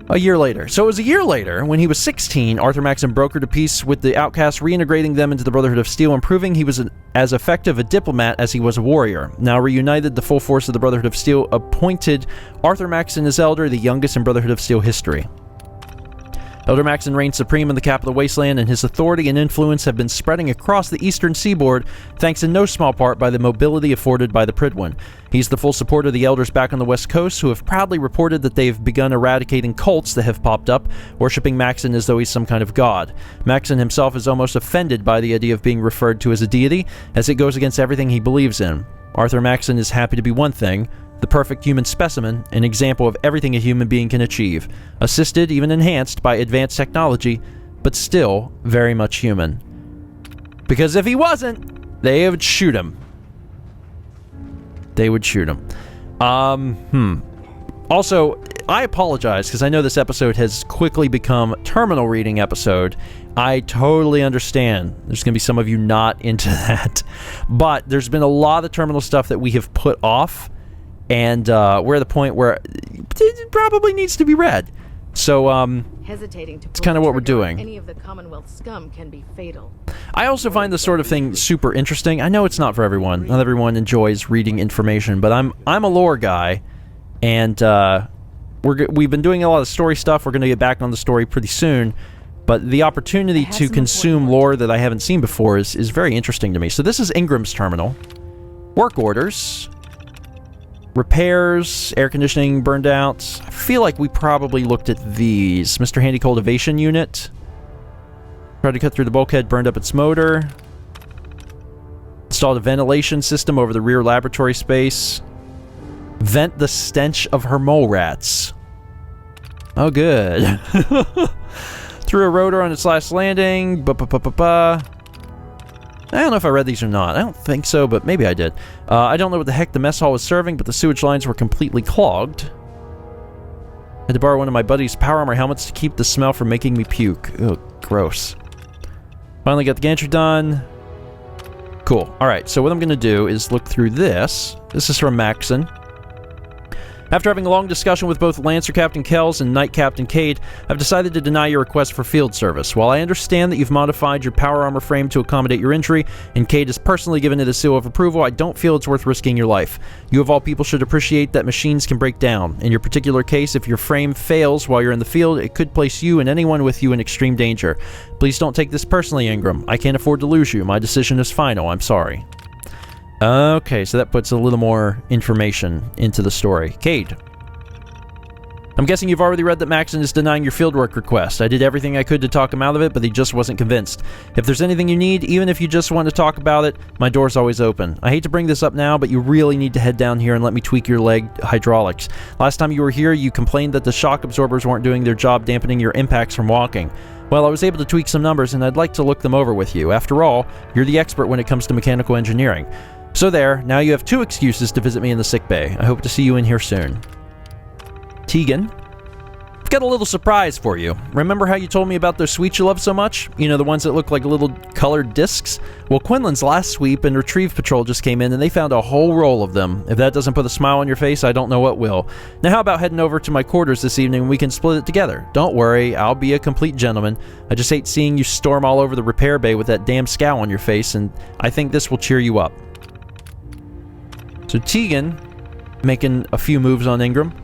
A year later. So it was a year later, when he was 16, Arthur Maxon brokered a peace with the Outcasts, reintegrating them into the Brotherhood of Steel and proving he was as effective a diplomat as he was a warrior. Now reunited, the full force of the Brotherhood of Steel appointed Arthur Maxon as Elder, the youngest in Brotherhood of Steel history. Elder Maxon reigns supreme in the capital wasteland, and his authority and influence have been spreading across the eastern seaboard, thanks in no small part by the mobility afforded by the Pridwen. He's the full support of the elders back on the west coast, who have proudly reported that they've begun eradicating cults that have popped up, worshipping Maxon as though he's some kind of god. Maxon himself is almost offended by the idea of being referred to as a deity, as it goes against everything he believes in. Arthur Maxon is happy to be one thing: the perfect human specimen, an example of everything a human being can achieve, assisted, even enhanced, by advanced technology, but still very much human. Because if he wasn't, they would shoot him. They would shoot him. Also, I apologize, because I know this episode has quickly become terminal reading episode. I totally understand. There's going to be some of you not into that. But there's been a lot of terminal stuff that we have put off, and we're at the point where it probably needs to be read. So, Hesitating to it's kind of what we're doing. Any of the Commonwealth scum can be fatal. I also find this sort of thing super interesting. I know it's not for everyone. Not everyone enjoys reading information, but I'm a lore guy, and we've been doing a lot of story stuff. We're going to get back on the story pretty soon, but the opportunity to consume lore that I haven't seen before is very interesting to me. So this is Engrams Terminal. Work orders. Repairs, air conditioning burned out. I feel like we probably looked at these. Mr. Handy Cultivation Unit. Tried to cut through the bulkhead, burned up its motor. Installed a ventilation system over the rear laboratory space. Vent the stench of her mole rats. Oh, good. Threw a rotor on its last landing. I don't know if I read these or not. I don't think so, but maybe I did. I don't know what the heck the mess hall was serving, but the sewage lines were completely clogged. I had to borrow one of my buddy's power armor helmets to keep the smell from making me puke. Ugh, gross. Finally got the gantry done. Cool. Alright, so what I'm going to do is look through this. This is from Maxon. After having a long discussion with both Lancer Captain Kells and Knight Captain Cade, I've decided to deny your request for field service. While I understand that you've modified your power armor frame to accommodate your injury, and Cade has personally given it a seal of approval, I don't feel it's worth risking your life. You of all people should appreciate that machines can break down. In your particular case, if your frame fails while you're in the field, it could place you and anyone with you in extreme danger. Please don't take this personally, Engram. I can't afford to lose you. My decision is final. I'm sorry. Okay, so that puts a little more information into the story. Cade. I'm guessing you've already read that Maxon is denying your fieldwork request. I did everything I could to talk him out of it, but he just wasn't convinced. If there's anything you need, even if you just want to talk about it, my door's always open. I hate to bring this up now, but you really need to head down here and let me tweak your leg hydraulics. Last time you were here, you complained that the shock absorbers weren't doing their job dampening your impacts from walking. Well, I was able to tweak some numbers, and I'd like to look them over with you. After all, you're the expert when it comes to mechanical engineering. So there, now you have 2 excuses to visit me in the sickbay. I hope to see you in here soon. Tegan, I've got a little surprise for you. Remember how you told me about those sweets you love so much? You know, the ones that look like little colored discs? Well, Quinlan's last sweep and retrieve patrol just came in, and they found a whole roll of them. If that doesn't put a smile on your face, I don't know what will. Now how about heading over to my quarters this evening and we can split it together? Don't worry, I'll be a complete gentleman. I just hate seeing you storm all over the repair bay with that damn scowl on your face, and I think this will cheer you up. So Tegan, making a few moves on Engram.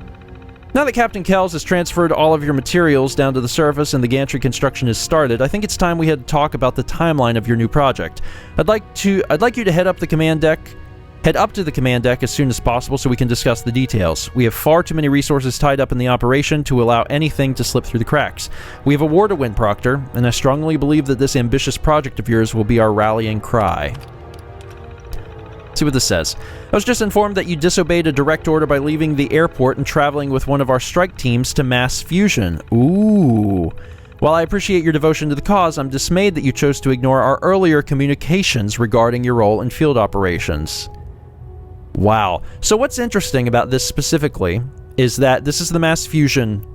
Now that Captain Kells has transferred all of your materials down to the surface and the gantry construction is started, I think it's time we had to talk about the timeline of your new project. I'd like you to head up to the command deck as soon as possible so we can discuss the details. We have far too many resources tied up in the operation to allow anything to slip through the cracks. We have a war to win, Proctor, and I strongly believe that this ambitious project of yours will be our rallying cry. See what this says. I was just informed that you disobeyed a direct order by leaving the airport and traveling with one of our strike teams to mass fusion. Ooh. While I appreciate your devotion to the cause, I'm dismayed that you chose to ignore our earlier communications regarding your role in field operations. Wow. So what's interesting about this specifically is that this is the mass fusion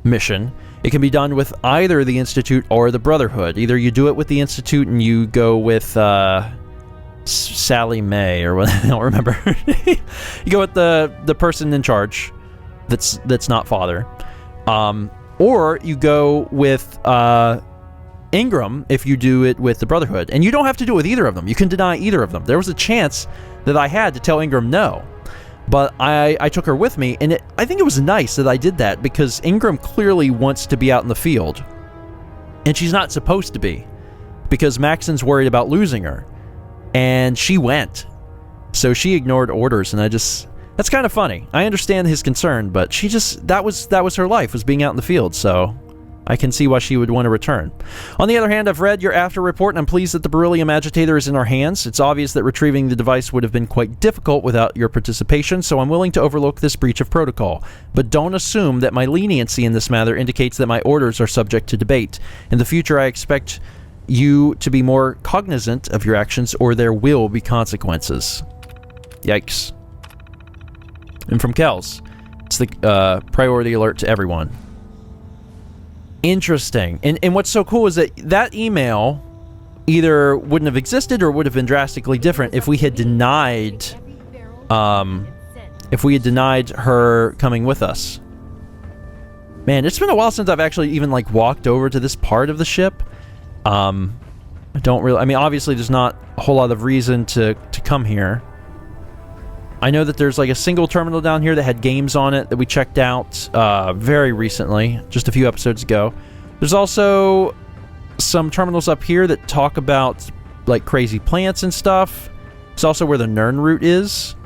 mission. It can be done with either the Institute or the Brotherhood. Either you do it with the Institute and you go with, Sally May, or what, I don't remember. You go with the person in charge that's not father. Or you go with Engram if you do it with the Brotherhood. And you don't have to do it with either of them. You can deny either of them. There was a chance that I had to tell Engram no. But I took her with me, and I think it was nice that I did that, because Engram clearly wants to be out in the field. And she's not supposed to be, because Maxon's worried about losing her. And she went. So she ignored orders, and that's kind of funny. I understand his concern, but she just, that was her life, was being out in the field, so I can see why she would want to return. On the other hand, I've read your after report, and I'm pleased that the beryllium agitator is in our hands. It's obvious that retrieving the device would have been quite difficult without your participation, so I'm willing to overlook this breach of protocol. But don't assume that my leniency in this matter indicates that my orders are subject to debate. In the future, I expect you to be more cognizant of your actions, or there will be consequences. Yikes. And from Kels, it's the priority alert to everyone. Interesting. And what's so cool is that email either wouldn't have existed or would have been drastically different if we had denied her coming with us. Man, it's been a while since I've actually even walked over to this part of the ship. I mean, obviously there's not a whole lot of reason to come here. I know that there's a single terminal down here that had games on it that we checked out very recently, just a few episodes ago. There's also some terminals up here that talk about crazy plants and stuff. It's also where the Nern route is.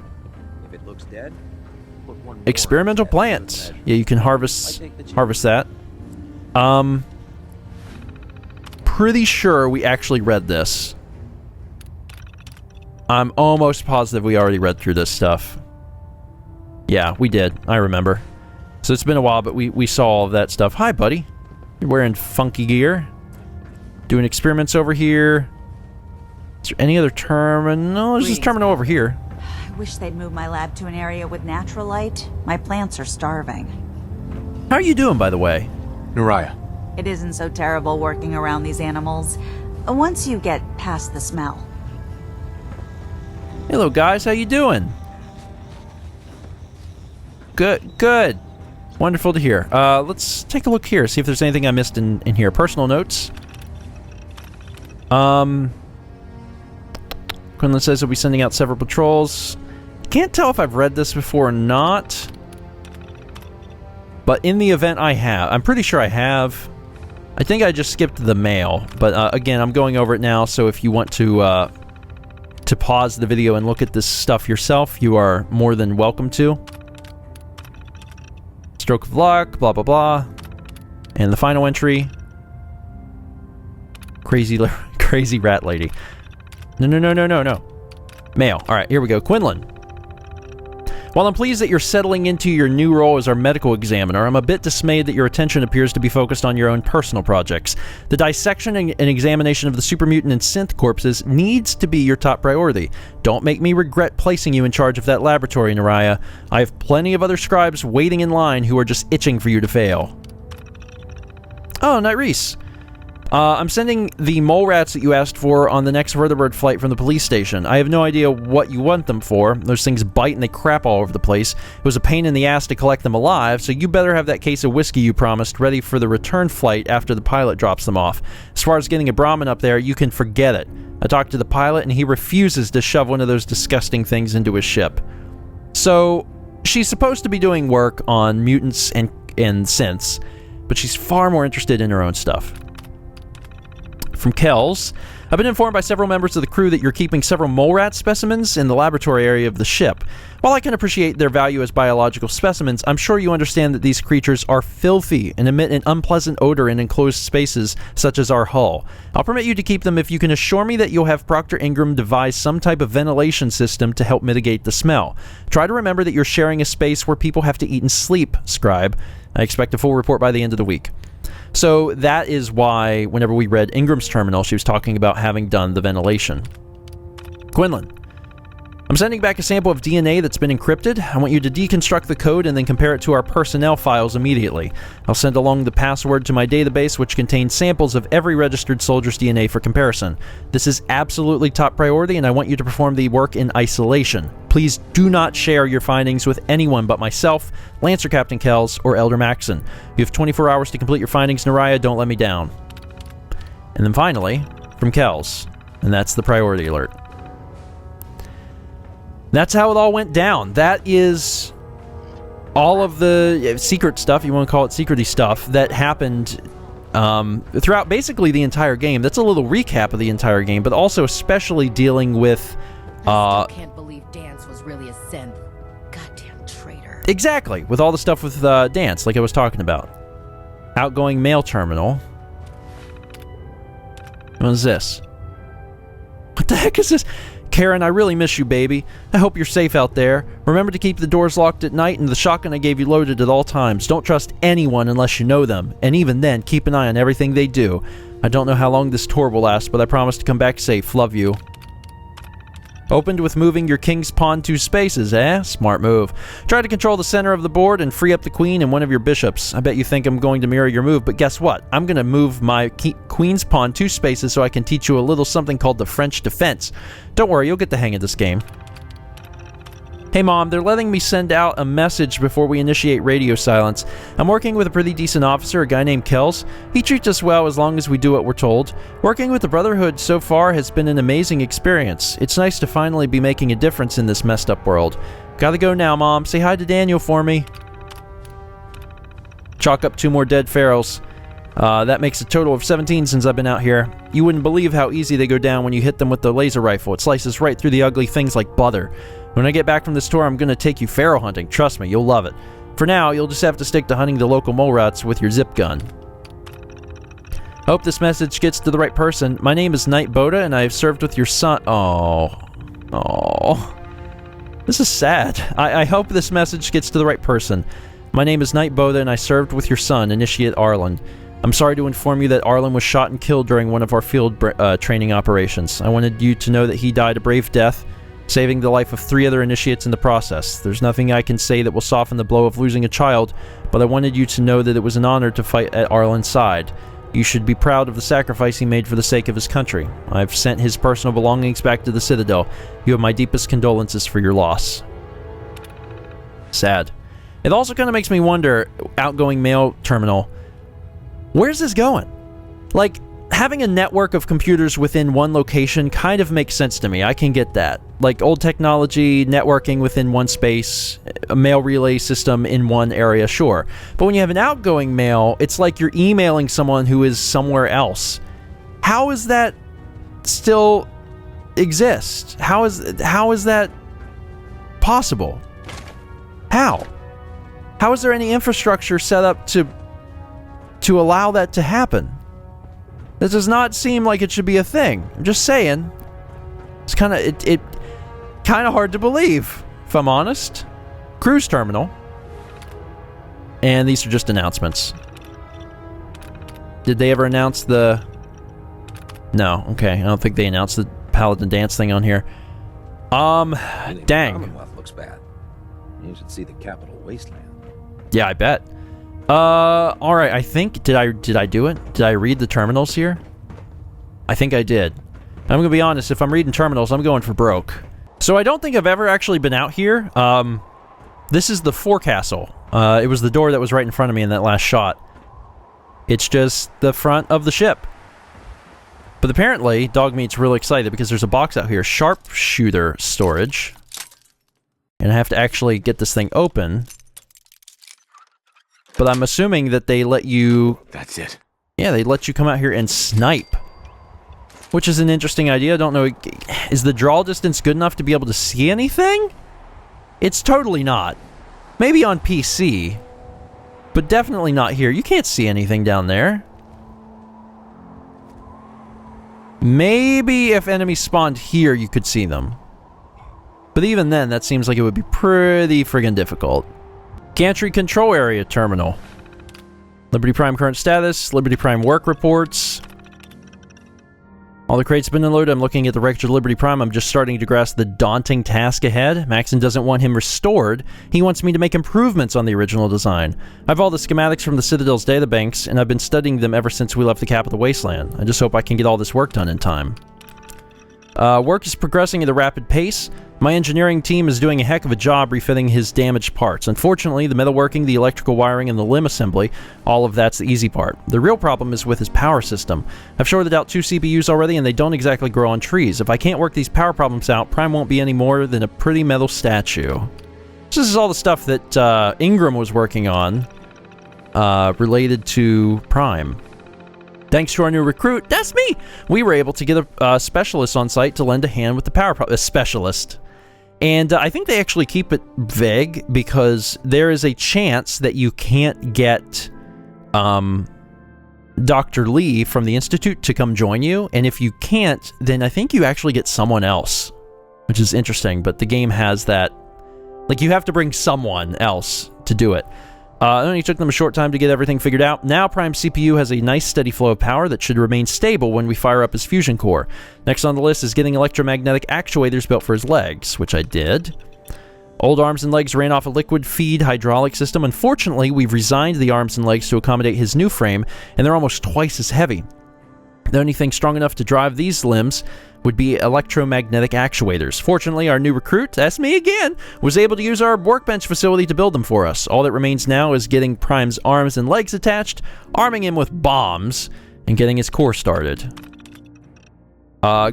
If it looks dead, put one more Experimental on plants. Yeah, you can harvest that. Pretty sure we actually read this. I'm almost positive we already read through this stuff. Yeah, we did. I remember. So it's been a while, but we saw all of that stuff. Hi, buddy. You're wearing funky gear. Doing experiments over here. Is there any other terminal? No, there's this terminal over here. I wish they'd move my lab to an area with natural light. My plants are starving. How are you doing, by the way? Neriah. It isn't so terrible working around these animals, once you get past the smell. Hello, guys. How you doing? Good. Wonderful to hear. Let's take a look here, see if there's anything I missed in here. Personal notes. Quinlan says he'll be sending out several patrols. Can't tell if I've read this before or not. But in the event I have, I'm pretty sure I have. I think I just skipped the mail. But again, I'm going over it now, so if you want to pause the video and look at this stuff yourself, you are more than welcome to. Stroke of luck, blah, blah, blah. And the final entry. Crazy rat lady. No. Mail. Alright, here we go. Quinlan. While I'm pleased that you're settling into your new role as our medical examiner, I'm a bit dismayed that your attention appears to be focused on your own personal projects. The dissection and examination of the super mutant and synth corpses needs to be your top priority. Don't make me regret placing you in charge of that laboratory, Neriah. I have plenty of other scribes waiting in line who are just itching for you to fail. Oh, Night Reese. I'm sending the mole rats that you asked for on the next vertebrate flight from the police station. I have no idea what you want them for. Those things bite and they crap all over the place. It was a pain in the ass to collect them alive, so you better have that case of whiskey you promised ready for the return flight after the pilot drops them off. As far as getting a Brahmin up there, you can forget it. I talked to the pilot and he refuses to shove one of those disgusting things into his ship. So, she's supposed to be doing work on mutants and synths, but she's far more interested in her own stuff. From Kells, I've been informed by several members of the crew that you're keeping several mole rat specimens in the laboratory area of the ship. While I can appreciate their value as biological specimens, I'm sure you understand that these creatures are filthy and emit an unpleasant odor in enclosed spaces such as our hull. I'll permit you to keep them if you can assure me that you'll have Proctor Ingram devise some type of ventilation system to help mitigate the smell. Try to remember that you're sharing a space where people have to eat and sleep, Scribe. I expect a full report by the end of the week. So that is why, whenever we read Engrams Terminal, she was talking about having done the ventilation. Quinlan. I'm sending back a sample of DNA that's been encrypted. I want you to deconstruct the code and then compare it to our personnel files immediately. I'll send along the password to my database, which contains samples of every registered soldier's DNA for comparison. This is absolutely top priority, and I want you to perform the work in isolation. Please do not share your findings with anyone but myself, Lancer Captain Kells, or Elder Maxon. You have 24 hours to complete your findings, Neriah. Don't let me down. And then finally, from Kells, and that's the priority alert. That's how it all went down. That is all of the secret stuff, you want to call it secrety stuff, that happened throughout basically the entire game. That's a little recap of the entire game, but also especially dealing with... I still can't believe Dance was really a synth. Goddamn traitor. Exactly, with all the stuff with Dance, like I was talking about. Outgoing Mail Terminal. What is this? What the heck is this? Karen, I really miss you, baby. I hope you're safe out there. Remember to keep the doors locked at night and the shotgun I gave you loaded at all times. Don't trust anyone unless you know them. And even then, keep an eye on everything they do. I don't know how long this tour will last, but I promise to come back safe. Love you. Opened with moving your king's pawn 2 spaces, eh? Smart move. Try to control the center of the board and free up the queen and one of your bishops. I bet you think I'm going to mirror your move, but guess what? I'm going to move my queen's pawn 2 spaces so I can teach you a little something called the French defense. Don't worry, you'll get the hang of this game. Hey Mom, they're letting me send out a message before we initiate radio silence. I'm working with a pretty decent officer, a guy named Kells. He treats us well as long as we do what we're told. Working with the Brotherhood so far has been an amazing experience. It's nice to finally be making a difference in this messed up world. Gotta go now, Mom. Say hi to Daniel for me. Chalk up 2 more dead pharaohs. That makes a total of 17 since I've been out here. You wouldn't believe how easy they go down when you hit them with the laser rifle. It slices right through the ugly things like butter. When I get back from this tour, I'm going to take you pharaoh hunting. Trust me, you'll love it. For now, you'll just have to stick to hunting the local mole rats with your zip gun. Hope this message gets to the right person. My name is Knight Boda, and I have served with your son. Oh. This is sad. I hope this message gets to the right person. My name is Knight Boda, and I served with your son, Initiate Arlen. I'm sorry to inform you that Arlen was shot and killed during one of our field training operations. I wanted you to know that he died a brave death, saving the life of 3 other initiates in the process. There's nothing I can say that will soften the blow of losing a child, but I wanted you to know that it was an honor to fight at Arlen's side. You should be proud of the sacrifice he made for the sake of his country. I've sent his personal belongings back to the Citadel. You have my deepest condolences for your loss. Sad. It also kind of makes me wonder, Outgoing Mail Terminal, where's this going? Like, having a network of computers within one location kind of makes sense to me. I can get that. Like old technology, networking within one space, a mail relay system in one area, sure. But when you have an outgoing mail, it's like you're emailing someone who is somewhere else. How is that still exist? How is that possible? How? How is there any infrastructure set up to allow that to happen? That does not seem like it should be a thing. I'm just saying. It's kind of hard to believe, if I'm honest. Cruise Terminal. And these are just announcements. Did they ever announce the... No, okay. I don't think they announced the Paladin Dance thing on here. Dang. Commonwealth looks bad. You should see the capital wasteland. Yeah, I bet. Alright, I think... Did I do it? Did I read the terminals here? I think I did. I'm gonna be honest, if I'm reading terminals, I'm going for broke. So I don't think I've ever actually been out here. This is the forecastle. It was the door that was right in front of me in that last shot. It's just the front of the ship. But apparently, Dogmeat's really excited because there's a box out here. Sharpshooter storage. And I have to actually get this thing open. But I'm assuming that they let you... That's it. Yeah, they let you come out here and snipe. Which is an interesting idea. I don't know... Is the draw distance good enough to be able to see anything? It's totally not. Maybe on PC. But definitely not here. You can't see anything down there. Maybe if enemies spawned here, you could see them. But even then, that seems like it would be pretty friggin' difficult. Gantry Control Area Terminal. Liberty Prime current status. Liberty Prime work reports. All the crates have been unloaded. I'm looking at the wreckage of Liberty Prime. I'm just starting to grasp the daunting task ahead. Maxon doesn't want him restored. He wants me to make improvements on the original design. I have all the schematics from the Citadel's databanks, and I've been studying them ever since we left the capital wasteland. I just hope I can get all this work done in time. Work is progressing at a rapid pace. My engineering team is doing a heck of a job refitting his damaged parts. Unfortunately, the metalworking, the electrical wiring, and the limb assembly, all of that's the easy part. The real problem is with his power system. I've shorted out 2 CPUs already, and they don't exactly grow on trees. If I can't work these power problems out, Prime won't be any more than a pretty metal statue. This is all the stuff that Ingram was working on related to Prime. Thanks to our new recruit, that's me, we were able to get a specialist on site to lend a hand with the power problem. A specialist. And I think they actually keep it vague because there is a chance that you can't get Dr. Lee from the Institute to come join you. And if you can't, then I think you actually get someone else, which is interesting. But the game has that. Like, you have to bring someone else to do it. It only took them a short time to get everything figured out. Now Prime's CPU has a nice steady flow of power that should remain stable when we fire up his fusion core. Next on the list is getting electromagnetic actuators built for his legs, which I did. Old arms and legs ran off a liquid feed hydraulic system. Unfortunately, we've resigned the arms and legs to accommodate his new frame, and they're almost twice as heavy. The only thing strong enough to drive these limbs would be electromagnetic actuators. Fortunately, our new recruit, that's me again, was able to use our workbench facility to build them for us. All that remains now is getting Prime's arms and legs attached, arming him with bombs, and getting his core started.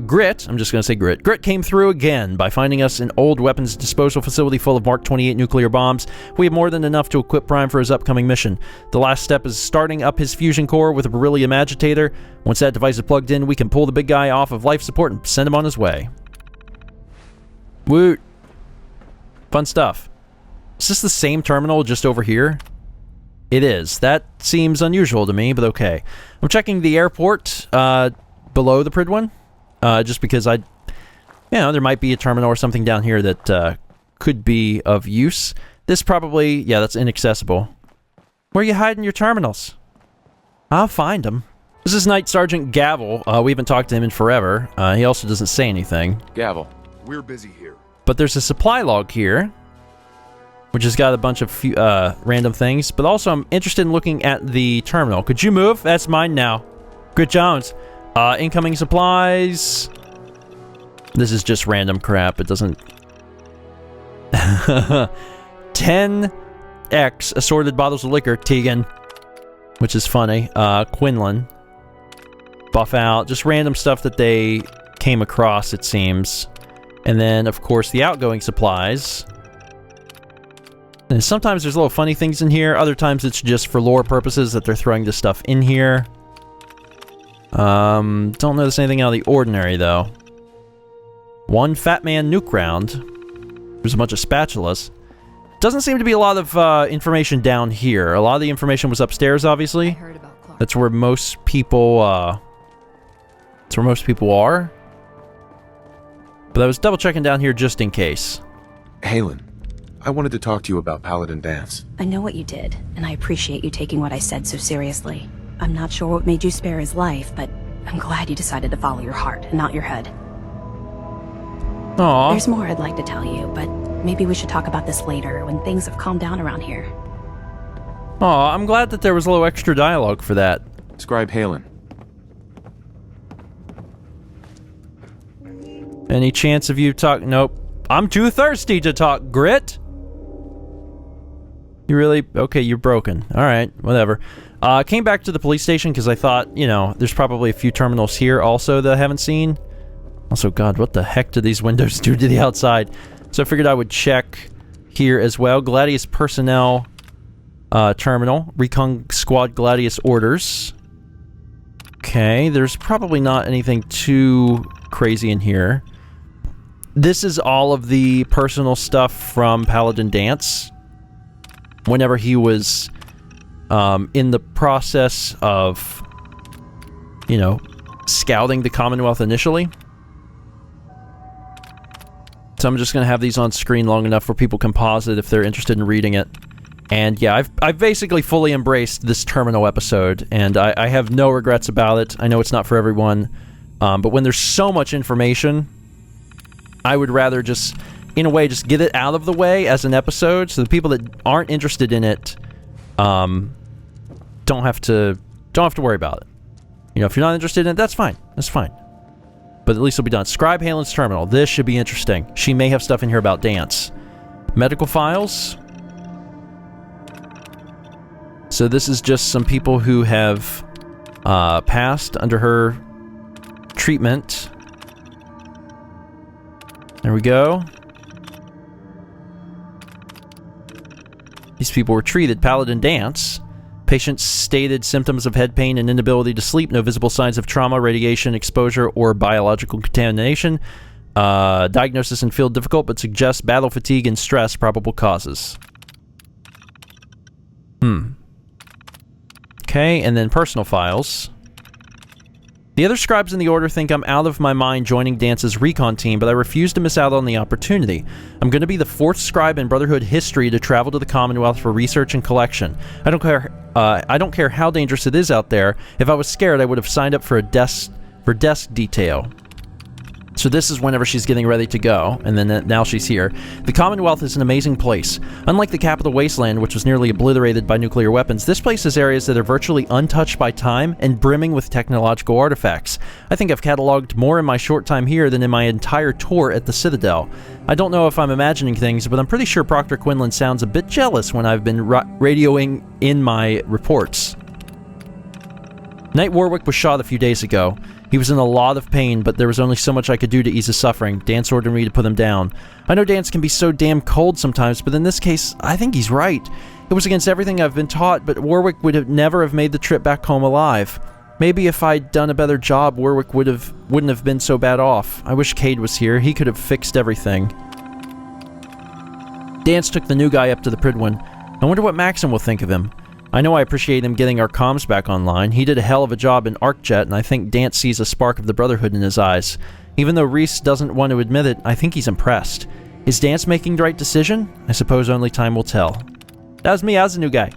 Grit, I'm just going to say Grit. Grit came through again by finding us an old weapons disposal facility full of Mark 28 nuclear bombs. We have more than enough to equip Prime for his upcoming mission. The last step is starting up his fusion core with a beryllium agitator. Once that device is plugged in, we can pull the big guy off of life support and send him on his way. Woot. Fun stuff. Is this the same terminal just over here? It is. That seems unusual to me, but okay. I'm checking the airport below the Prid one. Just because there might be a terminal or something down here that could be of use. This probably, yeah, that's inaccessible. Where are you hiding your terminals? I'll find them. This is Night Sergeant Gavel. We haven't talked to him in forever. He also doesn't say anything. Gavel. We're busy here. But there's a supply log here, which has got a bunch of random things. But also, I'm interested in looking at the terminal. Could you move? That's mine now. Grit Jones. Incoming supplies. This is just random crap. It doesn't... 10x assorted bottles of liquor, Tegan. Which is funny. Quinlan. Buff out. Just random stuff that they came across, it seems. And then, of course, the outgoing supplies. And sometimes there's little funny things in here. Other times it's just for lore purposes that they're throwing this stuff in here. Don't notice anything out of the ordinary, though. One Fat Man nuke round. There's a bunch of spatulas. Doesn't seem to be a lot of information down here. A lot of the information was upstairs, obviously. I heard about Clark. That's where most people, are. But I was double-checking down here just in case. Halen, I wanted to talk to you about Paladin Dance. I know what you did, and I appreciate you taking what I said so seriously. I'm not sure what made you spare his life, but I'm glad you decided to follow your heart and not your head. Aww. There's more I'd like to tell you, but maybe we should talk about this later when things have calmed down around here. Aw, I'm glad that there was a little extra dialogue for that. Scribe Halen. Any chance of you talk? Nope. I'm too thirsty to talk, Grit. You really? Okay, you're broken. Alright, whatever. Came back to the police station because I thought, there's probably a few terminals here also that I haven't seen. Also, God, what the heck do these windows do to the outside? So I figured I would check here as well. Gladius Personnel Terminal. Recon Squad Gladius Orders. Okay, there's probably not anything too crazy in here. This is all of the personal stuff from Paladin Dance. Whenever he was in the process of, scouting the Commonwealth initially. So I'm just going to have these on screen long enough where people can pause it if they're interested in reading it. And yeah, I've basically fully embraced this terminal episode, and I have no regrets about it. I know it's not for everyone, but when there's so much information, I would rather just, in a way, just get it out of the way as an episode, so the people that aren't interested in it don't have to worry about it. If you're not interested in it, that's fine. That's fine. But at least it'll be done. Scribe Halen's Terminal. This should be interesting. She may have stuff in here about dance. Medical files. So this is just some people who have passed under her treatment. There we go. These people were treated. Paladin Dance. Patient's stated symptoms of head pain and inability to sleep. No visible signs of trauma, radiation exposure, or biological contamination. Diagnosis and field difficult, but suggests battle fatigue and stress probable causes. Okay, and then personal files. The other scribes in the Order think I'm out of my mind joining Dance's recon team, but I refuse to miss out on the opportunity. I'm going to be the 4th scribe in Brotherhood history to travel to the Commonwealth for research and collection. I don't care how dangerous it is out there. If I was scared, I would have signed up for desk detail. So this is whenever she's getting ready to go, and then now she's here. The Commonwealth is an amazing place. Unlike the capital wasteland, which was nearly obliterated by nuclear weapons, this place has areas that are virtually untouched by time and brimming with technological artifacts. I think I've cataloged more in my short time here than in my entire tour at the Citadel. I don't know if I'm imagining things, but I'm pretty sure Proctor Quinlan sounds a bit jealous when I've been radioing in my reports. Knight Warwick was shot a few days ago. He was in a lot of pain, but there was only so much I could do to ease his suffering. Dance ordered me to put him down. I know Dance can be so damn cold sometimes, but in this case, I think he's right. It was against everything I've been taught, but Warwick would never have made the trip back home alive. Maybe if I'd done a better job, Warwick wouldn't have been so bad off. I wish Cade was here. He could have fixed everything. Dance took the new guy up to the Pridwin. I wonder what Maxim will think of him. I know I appreciate him getting our comms back online. He did a hell of a job in ArcJet, and I think Dance sees a spark of the Brotherhood in his eyes. Even though Reese doesn't want to admit it, I think he's impressed. Is Dance making the right decision? I suppose only time will tell. That was me, I was the new guy.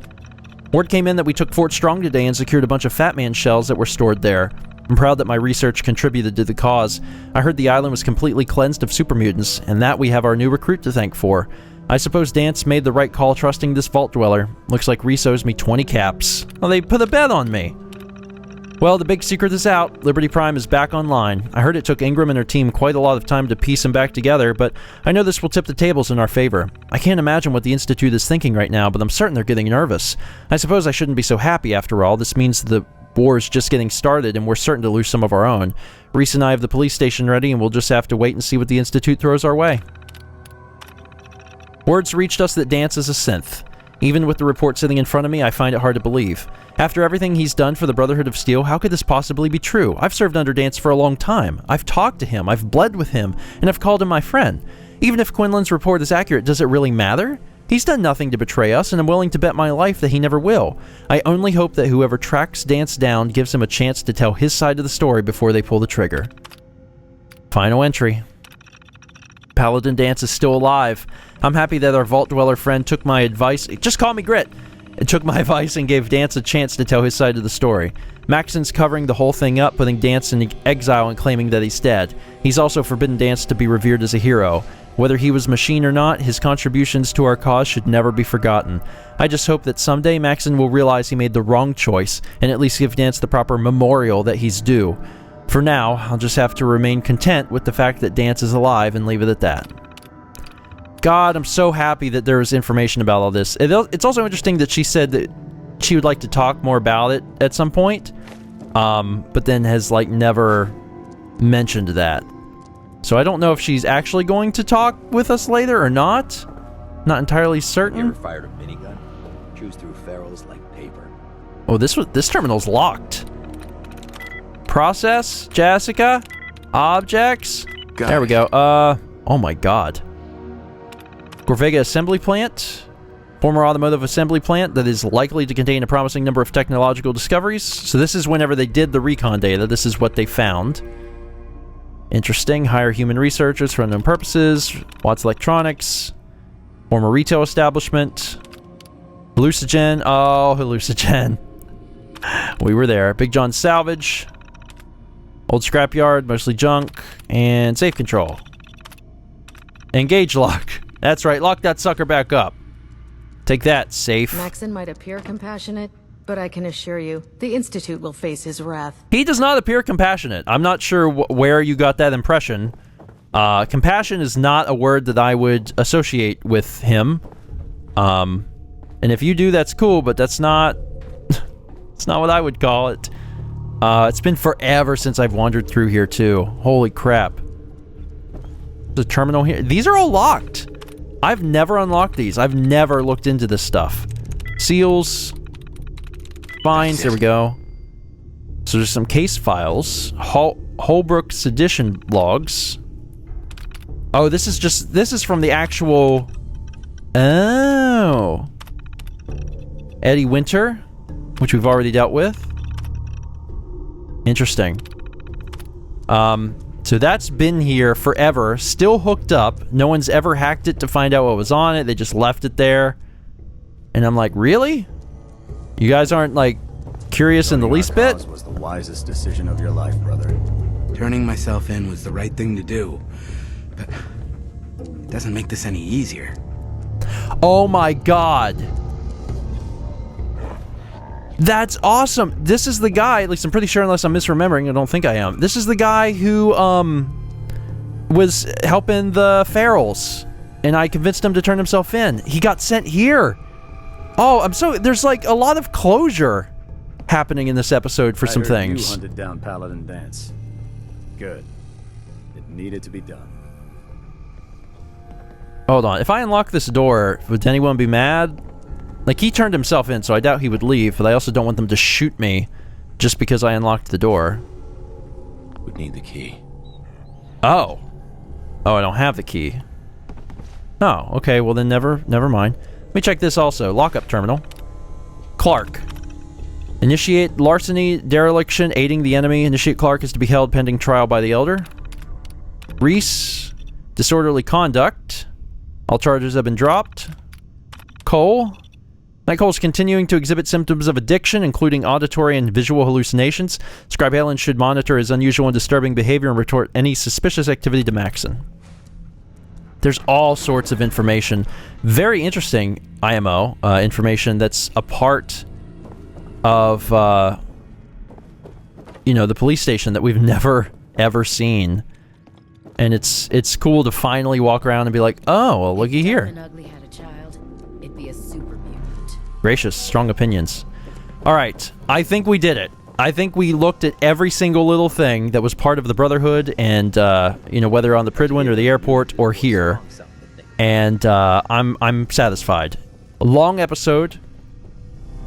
Word came in that we took Fort Strong today and secured a bunch of Fat Man shells that were stored there. I'm proud that my research contributed to the cause. I heard the island was completely cleansed of super mutants, and that we have our new recruit to thank for. I suppose Dance made the right call trusting this vault dweller. Looks like Reese owes me 20 caps. Well, they put a bet on me. Well, the big secret is out. Liberty Prime is back online. I heard it took Engram and her team quite a lot of time to piece them back together, but I know this will tip the tables in our favor. I can't imagine what the Institute is thinking right now, but I'm certain they're getting nervous. I suppose I shouldn't be so happy after all. This means the war's just getting started, and we're certain to lose some of our own. Reese and I have the police station ready, and we'll just have to wait and see what the Institute throws our way. Words reached us that Dance is a synth. Even with the report sitting in front of me, I find it hard to believe. After everything he's done for the Brotherhood of Steel, how could this possibly be true? I've served under Dance for a long time. I've talked to him, I've bled with him, and I've called him my friend. Even if Quinlan's report is accurate, does it really matter? He's done nothing to betray us, and I'm willing to bet my life that he never will. I only hope that whoever tracks Dance down gives him a chance to tell his side of the story before they pull the trigger. Final entry. Paladin Dance is still alive. I'm happy that our Vault Dweller friend took my advice. Just call me Grit. It took my advice and gave Dance a chance to tell his side of the story. Maxon's covering the whole thing up, putting Dance in exile and claiming that he's dead. He's also forbidden Dance to be revered as a hero. Whether he was machine or not, his contributions to our cause should never be forgotten. I just hope that someday Maxon will realize he made the wrong choice and at least give Dance the proper memorial that he's due. For now, I'll just have to remain content with the fact that Dance is alive and leave it at that. God, I'm so happy that there was information about all this. It's also interesting that she said that she would like to talk more about it at some point, but then has, like, never mentioned that. So I don't know if she's actually going to talk with us later or not. Not entirely certain. You ever fired a minigun? Chews through ferrules like paper. Oh, this terminal's locked. Process, Jessica, objects. There we go. Oh my God. Gorvega Assembly Plant. Former automotive assembly plant that is likely to contain a promising number of technological discoveries. So this is whenever they did the recon data. This is what they found. Interesting. Hire human researchers for unknown purposes. Watts Electronics. Former retail establishment. Hallucinogen. Oh, Hallucinogen. We were there. Big John Salvage. Old scrapyard, mostly junk. And safe control. Engage lock. That's right, lock that sucker back up. Take that, safe. Maxon might appear compassionate, but I can assure you, the Institute will face his wrath. He does not appear compassionate. I'm not sure where you got that impression. Compassion is not a word that I would associate with him. And if you do, that's cool, but that's not... it's not what I would call it. It's been forever since I've wandered through here, too. Holy crap. The terminal here. These are all locked. I've never unlocked these. I've never looked into this stuff. Seals. spines. There we go. So there's some case files. Holbrook sedition logs. Oh, this is from the actual... Oh. Eddie Winter, which we've already dealt with. Interesting. So that's been here forever, still hooked up. No one's ever hacked it to find out what was on it. They just left it there. And I'm like, really? You guys aren't, like, curious in the least bit? Was the wisest decision of your life, brother. Turning myself in was the right thing to do. But it doesn't make this any easier. Oh my god. That's awesome. This is the guy, at least I'm pretty sure, unless I'm misremembering, I don't think I am. This is the guy who, was helping the Ferals, and I convinced him to turn himself in. He got sent here. Oh, there's like a lot of closure happening in this episode for some things. You hunted down Paladin Dance. Good. It needed to be done. Hold on. If I unlock this door, would anyone be mad? Like, he turned himself in, so I doubt he would leave, but I also don't want them to shoot me just because I unlocked the door. We need the key. Oh. Oh, I don't have the key. Oh, okay, well then never mind. Let me check this also. Lockup terminal. Clark. Initiate larceny, dereliction, aiding the enemy. Initiate Clark is to be held pending trial by the Elder. Reese. Disorderly conduct. All charges have been dropped. Cole. Night Cole's continuing to exhibit symptoms of addiction, including auditory and visual hallucinations. Scribe Halen should monitor his unusual and disturbing behavior and report any suspicious activity to Maxon. There's all sorts of information. Very interesting IMO information that's a part of, you know, the police station that we've never, ever seen. And it's cool to finally walk around and be like, oh, well, looky here. Gracious, strong opinions. Alright, I think we did it. I think we looked at every single little thing that was part of the Brotherhood and, you know, whether on the Pridwin or the airport or here. And, I'm satisfied. A long episode.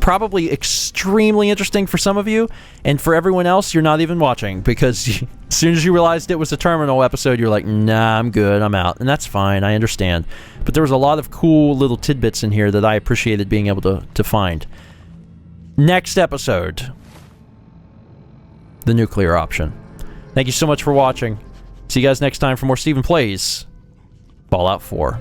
Probably extremely interesting for some of you, and for everyone else, you're not even watching, because as soon as you realized it was a Terminal episode, you're like, nah, I'm good, I'm out. And that's fine, I understand. But there was a lot of cool little tidbits in here that I appreciated being able to find. Next episode. The nuclear option. Thank you so much for watching. See you guys next time for more Stephen Plays Fallout 4.